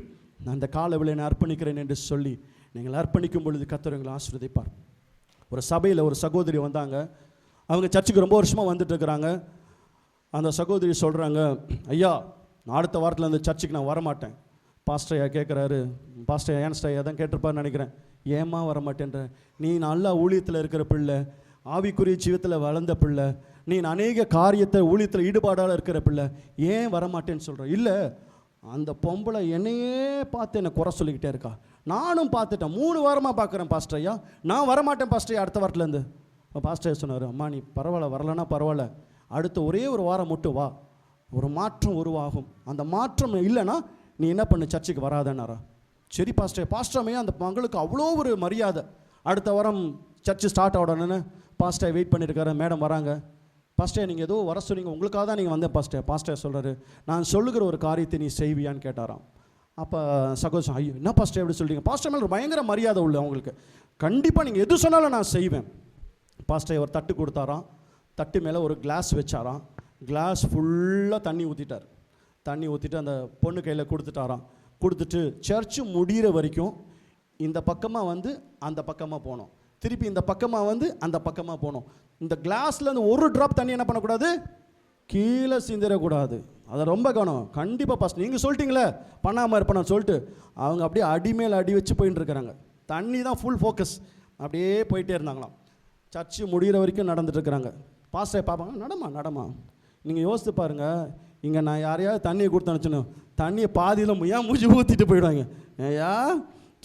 நான் இந்த காலவேளையை நான் அர்ப்பணிக்கிறேன் என்று சொல்லி நீங்கள் அர்ப்பணிக்கும் பொழுது கர்த்தர் உங்களை ஆசீர்வதிப்பார். ஒரு சபையில் ஒரு சகோதரி வந்தாங்க. அவங்க சர்ச்சுக்கு ரொம்ப வருஷமாக வந்துட்டு இருக்கிறாங்க. அந்த சகோதரி சொல்கிறாங்க, ஐயா நான் அடுத்த வாரத்தில் அந்த சர்ச்சுக்கு நான் வரமாட்டேன். பாஸ்டர் ஐயா கேட்குறாரு, பாஸ்டர் ஏன்ஸ்டர் ஐயா தான் கேட்டிருப்பார்னு நினைக்கிறேன், ஏமா வரமாட்டேன்ற? நீ நல்லா ஊழியத்தில் இருக்கிற பிள்ளை, ஆவிக்குரிய ஜீவத்தில் வளர்ந்த பிள்ளை, நீ அநேக காரியத்தை ஊழியத்தில் ஈடுபாடாக இருக்கிற பிள்ளை, ஏன் வரமாட்டேன்னு சொல்கிற? இல்லை அந்த பொம்பளை என்னையே பார்த்து என்னை குறை சொல்லிக்கிட்டே இருக்கா. நானும் பார்த்துட்டேன், 3 வாரமாக பார்க்குறேன் பாஸ்டர் ஐயா, நான் வரமாட்டேன் பாஸ்டர் ஐயா அடுத்த வாரத்துலேருந்து. பாஸ்டர் ஐயா சொன்னார், அம்மா நீ பரவாயில்ல, வரலன்னா பரவாயில்ல, அடுத்த ஒரே ஒரு வாரம் மட்டும் வா, ஒரு மாற்றம் உருவாகும். அந்த மாற்றம் இல்லைன்னா நீ என்ன பண்ணு, சர்ச்சுக்கு வராதன்னாரா? சரி பாஸ்டர். பாஸ்டர் அம்மையா அந்த மங்களுக்கு அவ்வளோ ஒரு மரியாதை. அடுத்த வாரம் சர்ச்சு ஸ்டார்ட் ஆகணுன்னு பாஸ்டர் வெயிட் பண்ணியிருக்காரு, மேடம் வராங்க. பாஸ்டர் நீங்கள் ஏதோ வர சொன்னீங்க, உங்களுக்காக தான் நீங்கள் வந்தேன் பாஸ்டர். பாஸ்டர் சொல்கிறாரு, நான் சொல்லுகிற ஒரு காரியத்தை நீ செய்வியான்னு கேட்டாராம். அப்போ சகோதரன், ஐயோ என்ன பாஸ்டர் எப்படி சொல்கிறீங்க? பாஸ்டர் மேலே பயங்கர மரியாதை உள்ள அவங்களுக்கு, கண்டிப்பாக நீங்கள் எது சொன்னாலும் நான் செய்வேன். பாஸ்டர் ஒரு தட்டு கொடுத்தாராம், தட்டு மேலே ஒரு கிளாஸ் வச்சாராம், கிளாஸ் ஃபுல்லாக தண்ணி ஊற்றிட்டார். தண்ணி ஊற்றிட்டு அந்த பொண்ணு கையில் கொடுத்துட்டாராம். கொடுத்துட்டு சர்ச்சு முடிகிற வரைக்கும் இந்த பக்கமாக வந்து அந்த பக்கமாக போனோம், திருப்பி இந்த பக்கமாக வந்து அந்த பக்கமாக போனோம். இந்த கிளாஸ்லேருந்து ஒரு ட்ராப் தண்ணி என்ன பண்ணக்கூடாது, கீழே சிந்திடக்கூடாது. அதை ரொம்ப கவனம். கண்டிப்பாக பாஸ்டர் நீங்கள் சொல்லிட்டீங்களே பண்ணாமல் இருப்பேன் சொல்லிட்டு அவங்க அப்படியே அடி மேல் அடி வச்சு போயின்னு இருக்கிறாங்க. தண்ணி தான் ஃபுல் ஃபோக்கஸ், அப்படியே போயிட்டே இருந்தாங்களாம். சர்ச்சு முடிகிற வரைக்கும் நடந்துட்டுருக்குறாங்க. பாஸ்டரை பார்ப்பாங்க, நடமா. நீங்கள் யோசித்து பாருங்கள், இங்கே நான் யாரையாவது தண்ணியை கொடுத்து அனுப்பிச்சணும், தண்ணியை பாதியில் ஏன் மூஞ்சி ஊற்றிட்டு போயிடுவாங்க. ஏயா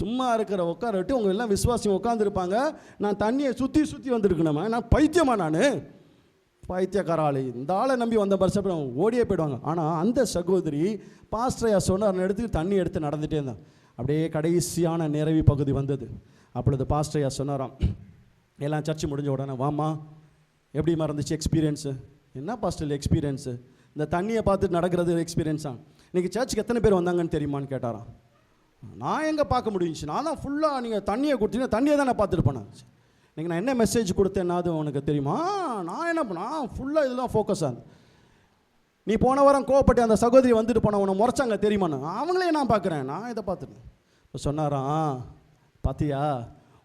சும்மா இருக்கிற உட்கார விட்டு உங்கள் எல்லாம் விசுவாசியம் உட்காந்துருப்பாங்க, நான் தண்ணியை சுற்றி வந்துருக்கணுமா, நான் பைத்தியமா, நான் பைத்தியக்காராளி, இந்த ஆளை நம்பி வந்த பரிசப்படம் ஓடியே போயிடுவாங்க. ஆனால் அந்த சகோதரி பாஸ்டரையா சொன்ன இடத்துக்கு தண்ணி எடுத்து நடந்துகிட்டே இருந்தான். அப்படியே கடைசியான நிறைவி பகுதி வந்தது. அப்பொழுது பாஸ்டரையா சொன்னாராம், எல்லாம் சர்ச்சு முடிஞ்ச உடனே, வாமா எப்படிமா இருந்துச்சு எக்ஸ்பீரியன்ஸு? என்ன பாஸ்டர் எக்ஸ்பீரியன்ஸு? இந்த தண்ணியை பார்த்துட்டு நடக்கிறது எக்ஸ்பீரியன்ஸா? இன்றைக்கி சர்ச்சுக்கு எத்தனை பேர் வந்தாங்கன்னு தெரியுமான்னு கேட்டாராம். நான் எங்கே பார்க்க முடிஞ்சிச்சு, நான் தான் ஃபுல்லாக நீங்கள் தண்ணியை கொடுத்தீங்கன்னா தண்ணியை தான் நான் பார்த்துட்டு போனேன். நீங்கள் நான் என்ன மெசேஜ் கொடுத்தேன்னாது உனக்கு தெரியுமா? நான் என்ன பண்ணேன், ஃபுல்லாக இதெல்லாம் ஃபோக்கஸ் ஆகுது. நீ போன வாரம் கோவப்பட்டு அந்த சகோதரி வந்துட்டு போன உன்னை முறைச்சாங்க தெரியுமான்னு, அவங்களே நான் பார்க்குறேன், நான் இதை பார்த்துட்டேன். இப்போ சொன்னாராம், பார்த்தியா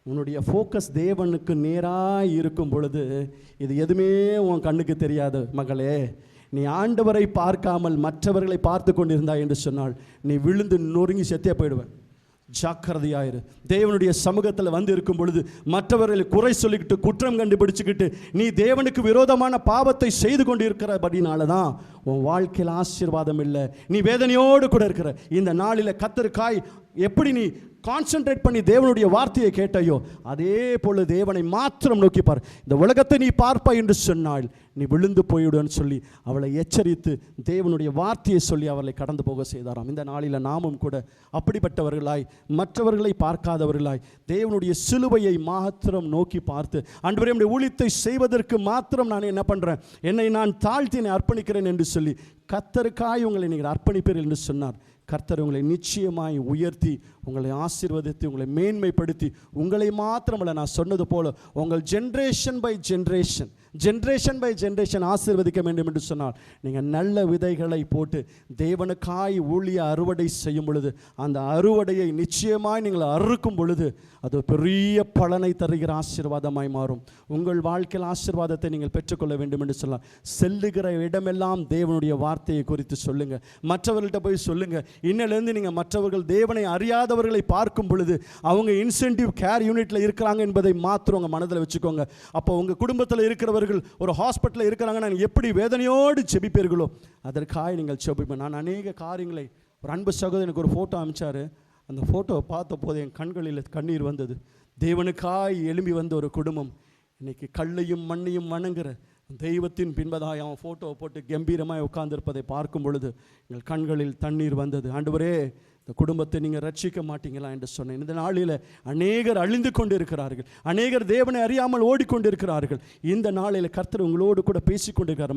உன்னுடைய ஃபோக்கஸ் தேவனுக்கு நேராக இருக்கும் பொழுது இது எதுவுமே உன் கண்ணுக்கு தெரியாது மகளே. நீ ஆண்டவரை பார்க்காமல் மற்றவர்களை பார்த்து கொண்டிருந்தாய் என்று சொன்னால் நீ விழுந்து நொறுங்கி செத்தே போயிடுவேன். ஜாக்கிரதையாயிரு. தேவனுடைய சமூகத்தில் வந்து இருக்கும் பொழுது மற்றவர்களை குறை சொல்லிக்கிட்டு குற்றம் கண்டுபிடிச்சுக்கிட்டு நீ தேவனுக்கு விரோதமான பாவத்தை செய்து கொண்டு இருக்கிறபடினால தான் உன் வாழ்க்கையில் ஆசீர்வாதம் இல்லை, நீ வேதனையோடு கூட இருக்கிற. இந்த நாளில் கத்தருக்காய் எப்படி நீ கான்சென்ட்ரேட் பண்ணி தேவனுடைய வார்த்தையை கேட்டையோ அதே போல தேவனை மாத்திரம் நோக்கி பார். இந்த உலகத்தை நீ பார்ப்பாய் என்று சொன்னால் நீ விழுந்து போய்விடுன்னு சொல்லி அவளை எச்சரித்து தேவனுடைய வார்த்தையை சொல்லி அவளை கடந்து போக செய்தாராம். இந்த நாளில் நாமும் கூட அப்படிப்பட்டவர்களாய் மற்றவர்களை பார்க்காதவர்களாய் தேவனுடைய சிலுவையை மாத்திரம் நோக்கி பார்த்து, ஆண்டவரே உம்முடைய ஊழியத்தை செய்வதற்கு மாத்திரம் நான் என்ன பண்ணுறேன், என்னை நான் தாழ்த்தி அர்ப்பணிக்கிறேன் என்று சொல்லி கர்த்தருக்காய் உங்களை நீங்கள் அர்ப்பணிப்பீர்கள் என்று சொன்னார். கர்த்தர் உங்களை நிச்சயமாய் உயர்த்தி உங்களை ஆசீர்வதித்து உங்களை மேன்மைப்படுத்தி உங்களை மாத்திரமல்ல, நான் சொன்னது போல உங்கள் ஜென்ரேஷன் பை ஜென்ரேஷன் ஆசீர்வதிக்க வேண்டும் என்று சொன்னால் நீங்கள் நல்ல விதைகளை போட்டு தேவனுக்காய் ஊழிய அறுவடை செய்யும் பொழுது அந்த அறுவடையை நிச்சயமாய் நீங்கள் அறுக்கும் பொழுது அது பெரிய பலனை தருகிற ஆசீர்வாதமாய் மாறும். உங்கள் வாழ்க்கையில் ஆசீர்வாதத்தை நீங்கள் பெற்றுக்கொள்ள வேண்டும் என்று சொல்லலாம். செல்லுகிற இடமெல்லாம் தேவனுடைய வார்த்தையை குறித்து சொல்லுங்கள், மற்றவர்கள்ட்ட போய் சொல்லுங்கள். இன்னிலிருந்து நீங்கள் மற்றவர்கள் தேவனை அறியாதவர்களை பார்க்கும் பொழுது அவங்க இன்சென்டிவ் கேர் யூனிட்டில் இருக்கிறாங்க என்பதை மாத்திரம் உங்கள் மனதில் வச்சுக்கோங்க. அப்போ உங்கள் குடும்பத்தில் இருக்கிறவர்கள் ஒரு ஹாஸ்பிட்டலில் இருக்கிறாங்கன்னா எப்படி வேதனையோடு செபிப்பீர்களோ அதற்காக நீங்கள் செபிப்பேன். நான் அநேக காரியங்களை, ஒரு அன்பு சகோதரன் எனக்கு ஒரு ஃபோட்டோ அனுப்பிச்சாரு, அந்த ஃபோட்டோவை பார்த்த போது என் கண்களில் கண்ணீர் வந்தது. தேவனுக்காய் எழும்பி வந்த ஒரு குடும்பம் இன்னைக்கு கல்லையும் மண்ணையும் வணங்குற தெய்வத்தின் பின்பதாய் அவன் ஃபோட்டோவை போட்டு கம்பீரமாக உட்கார்ந்திருப்பதை பார்க்கும் பொழுது எங்கள் கண்களில் தண்ணீர் வந்தது. ஆண்டவரே இந்த குடும்பத்தை நீங்கள் ரட்சிக்க மாட்டீங்களா என்று சொன்னேன். இந்த நாளில் அநேகர் அழிந்து கொண்டு இருக்கிறார்கள், அநேகர் தேவனை அறியாமல் ஓடிக்கொண்டிருக்கிறார்கள். இந்த நாளில் கர்த்தர் உங்களோடு கூட பேசிக்கொண்டிருக்கிறார்.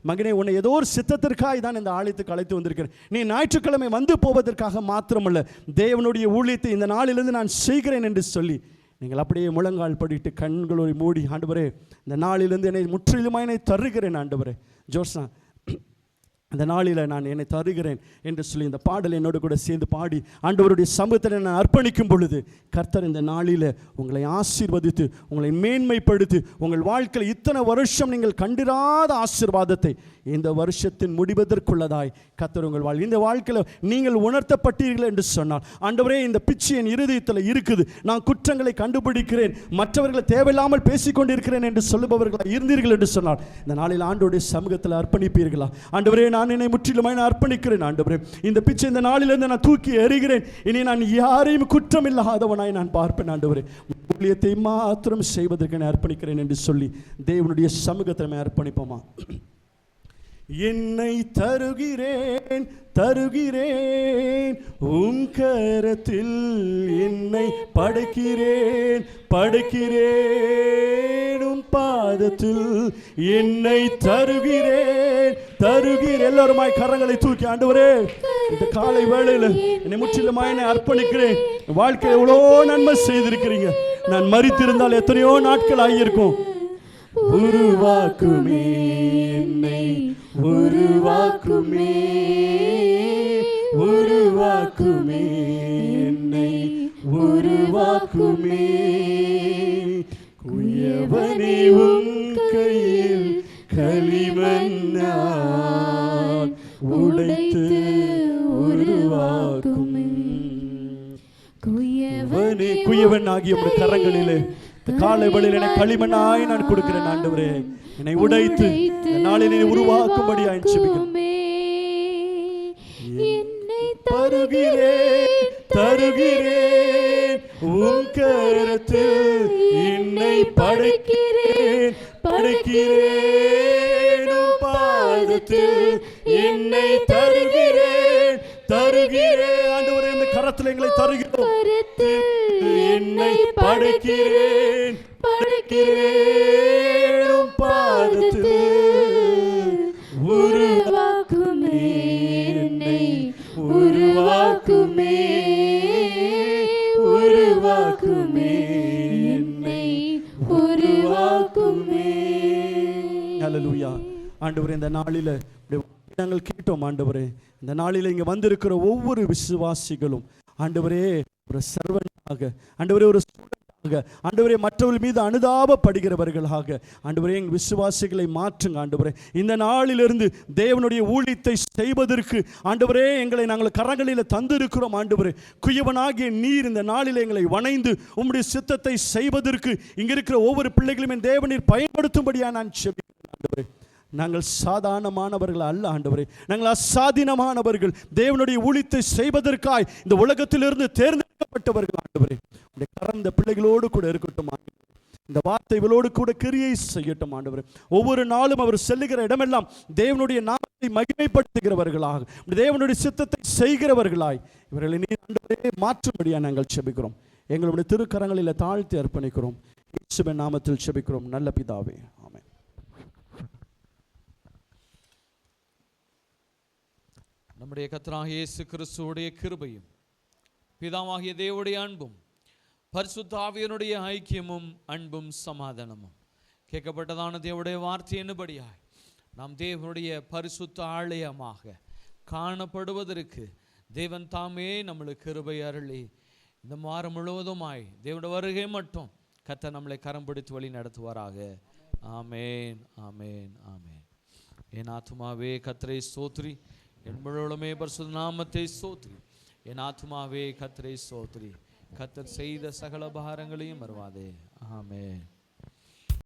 மகனே உன்னை ஏதோ ஒரு சித்தத்திற்காக தான் இந்த ஆலயத்துக்கு அழைத்து வந்திருக்கிறேன். நீ ஞாயிற்றுக்கிழமை வந்து போவதற்காக மாத்திரமல்ல, தேவனுடைய ஊழியத்தை இந்த நாளிலிருந்து நான் செய்கிறேன் என்று சொல்லி நீங்கள் அப்படியே முழங்கால் படிட்டு கண்களோடு மூடி, ஆண்டவரே இந்த நாளிலிருந்து என்னை முற்றிலுமாக என்னை தருகிறேன் ஆண்டவரே, ஜோர்ஸா இந்த நாளில் நான் என்னை தருகிறேன் என்று சொல்லி இந்த பாடல் என்னோடு கூட சேர்ந்து பாடி ஆண்டவருடைய சமூகத்தில் நான் அர்ப்பணிக்கும் பொழுது கர்த்தர் இந்த நாளில் உங்களை ஆசீர்வதித்து உங்களை மேன்மைப்படுத்தி உங்கள் வாழ்க்கையில் இத்தனை வருஷம் நீங்கள் கண்டிராத ஆசீர்வாதத்தை இந்த வருஷத்தின் முடிவதற்குள்ளதாய் கர்த்தர் உங்கள் இந்த வாழ்க்கையில் நீங்கள் உணர்த்தப்பட்டீர்கள் என்று சொன்னால், ஆண்டவரே இந்த பிச்சை என் இருதயத்தில் இருக்குது, நான் குற்றங்களை கண்டுபிடிக்கிறேன், மற்றவர்களை தேவையில்லாமல் பேசிக்கொண்டிருக்கிறேன் என்று சொல்லுபவர்களாக இருந்தீர்கள் என்று சொன்னால் இந்த நாளில் ஆண்டவருடைய சமூகத்தில் அர்ப்பணிப்பீர்களா? ஆண்டவரே நான் என்னை முற்றிலுமாய் நான் அர்ப்பணிக்கிறேன் ஆண்டவரே, இந்த பிச்சை இந்த நாளிலிருந்து நான் தூக்கி எறிகிறேன், இனி நான் யாரையும் குற்றம் இல்லாதவனாய் நான் பார்ப்பேன் ஆண்டவரே, ஊழியத்தை மாத்திரம் செய்வதற்கு நான் அர்ப்பணிக்கிறேன் என்று சொல்லி தேவனுடைய சமூகத்தை நம்ம அர்ப்பணிப்போமா? என்னை தருகிறேன் தருகிறேன் உம் கரத்தில், என்னை படைக்கிறேன் படைக்கிறேன் உம் பாதத்தில், என்னை தருகிறேன் தருகிறேன். எல்லாருமாய் கரங்களை தூக்கி, ஆண்டவரே இந்த காலை வேளையில என்னை முற்றிலுமாய் என்னை அர்ப்பணிக்கிறேன். வாழ்க்கையில் எவ்வளோ நன்மை செய்திருக்கிறீங்க. நான் மரித்திருந்தால் எத்தனையோ நாட்கள் ஆகியிருக்கும். உருவாக்குமே என்னை உருவாக்குமே உருவாக்குமே என்னை உருவாக்குமே. குயவனே உன் கையில் களிமண்ணால் உடைத்து உருவாக்குமே. குயவனே, குயவன் ஆகிய உம்முடைய கரங்களிலே காலை வேளையில் என்னை களிமண்ணாய் நான் கொடுக்கிறேன். ஆண்டவரே என்னை உடைத்து நாளில் என்னை உருவாக்கும்படியாய் ஜெபிக்கிறேன். என்னை தருகிறேன் தருகிறேன் உம் கரத்தில், என்னை படைக்கிறேன் படைக்கிறேன் உம் பாதத்தில், என்னை தருகிறேன் தருகிறேன். ஆண்டவரே இந்த கரத்தில் எங்களை தருகிறோம். என்னை படைக்கிறேன் படைக்கிறேன் உம் பாதத்தில், உருவாக்குமே என்னை உருவாக்குமே உருவாக்குமே என்னை உருவாக்குமே. ஹல்லேலூயா. ஆண்டவரே இந்த நாளில நாங்கள் கேட்டோம். ஆண்டவரே இந்த நாளில் இங்கே வந்திருக்கிற ஒவ்வொரு விசுவாசிகளும் ஆண்டவரே ஒரு சர்வனாக, ஆண்டவரே ஒரு ஸ்டூடெண்டாக, ஆண்டவரே மற்றவர்கள் மீது அனுதாபப்படுகிறவர்களாக ஆண்டவரே எங்கள் விசுவாசிகளை மாற்றுங்க. ஆண்டவரே இந்த நாளிலிருந்து தேவனுடைய ஊழியத்தை செய்வதற்கு ஆண்டவரே எங்களை நாங்கள் கரங்களில் தந்திருக்கிறோம். ஆண்டவரே குயவனாகிய நீர் இந்த நாளில் எங்களை வணைந்து உம்முடைய சித்தத்தை செய்வதற்கு இங்கே இருக்கிற ஒவ்வொரு பிள்ளைகளையும் என் தேவனீர் பயன்படுத்தும்படியாக நான் செபிக்கிறேன். ஆண்டவரே நாங்கள் சாதாரணமானவர்கள் அல்ல ஆண்டவரே, நாங்கள் அசாதீனமானவர்கள். தேவனுடைய ஊழியத்தை செய்வதற்காய் இந்த உலகத்திலிருந்து தேர்ந்தெடுக்கப்பட்டவர்கள். ஆண்டவரே இந்த கரம் இந்த பிள்ளைகளோடு கூட இருக்கட்டும். இந்த வார்த்தைகளோடு கூட கிரியை செய்யட்டும். ஆண்டவரே ஒவ்வொரு நாளும் அவர் செல்லுகிற இடமெல்லாம் தேவனுடைய நாமத்தை மகிமைப்படுத்துகிறவர்களாக, தேவனுடைய சித்தத்தை செய்கிறவர்களாய் இவர்களை நீர் ஆண்டவரே மாற்றும்படியா நாங்கள் செபிக்கிறோம். எங்களுடைய திருக்கரங்களில் தாழ்த்தி அர்ப்பணிக்கிறோம். இயேசுவின் நாமத்தில் செபிக்கிறோம் நல்ல பிதாவே, ஆமென். நம்முடைய கர்த்தராகிய இயேசு கிறிஸ்துவுடைய கிருபையும் பிதாவாகிய தேவனுடைய அன்பும் பரிசுத்த ஆவியினுடைய ஐக்கியமும் அன்பும் சமாதானமும் கேட்கப்பட்டதான தேவனுடைய வார்த்தை என்னபடியாய் நாம் தேவனுடைய பரிசுத்த ஆலயமாக காணப்படுவதற்கு தேவன் தாமே நம்மளுக்கு கிருபை அருளி இந்த வாரம் முழுவதுமாய் தேவனுடைய வருகை மட்டும் கர்த்தர் நம்மளை கரம் பிடித்து வழி நடத்துவாராக. ஆமேன் ஆமேன் ஆமேன். என் ஆத்துமாவே கர்த்தரை ஸ்தோத்திரி, என் முழுவதுமே பரிசுத்த நாமத்தை ஸ்தோத்திரி. என் ஆத்துமாவே கர்த்தரை ஸ்தோத்திரி, கர்த்தர் செய்த சகல உபகாரங்களையும் மறவாதே. ஆமென்.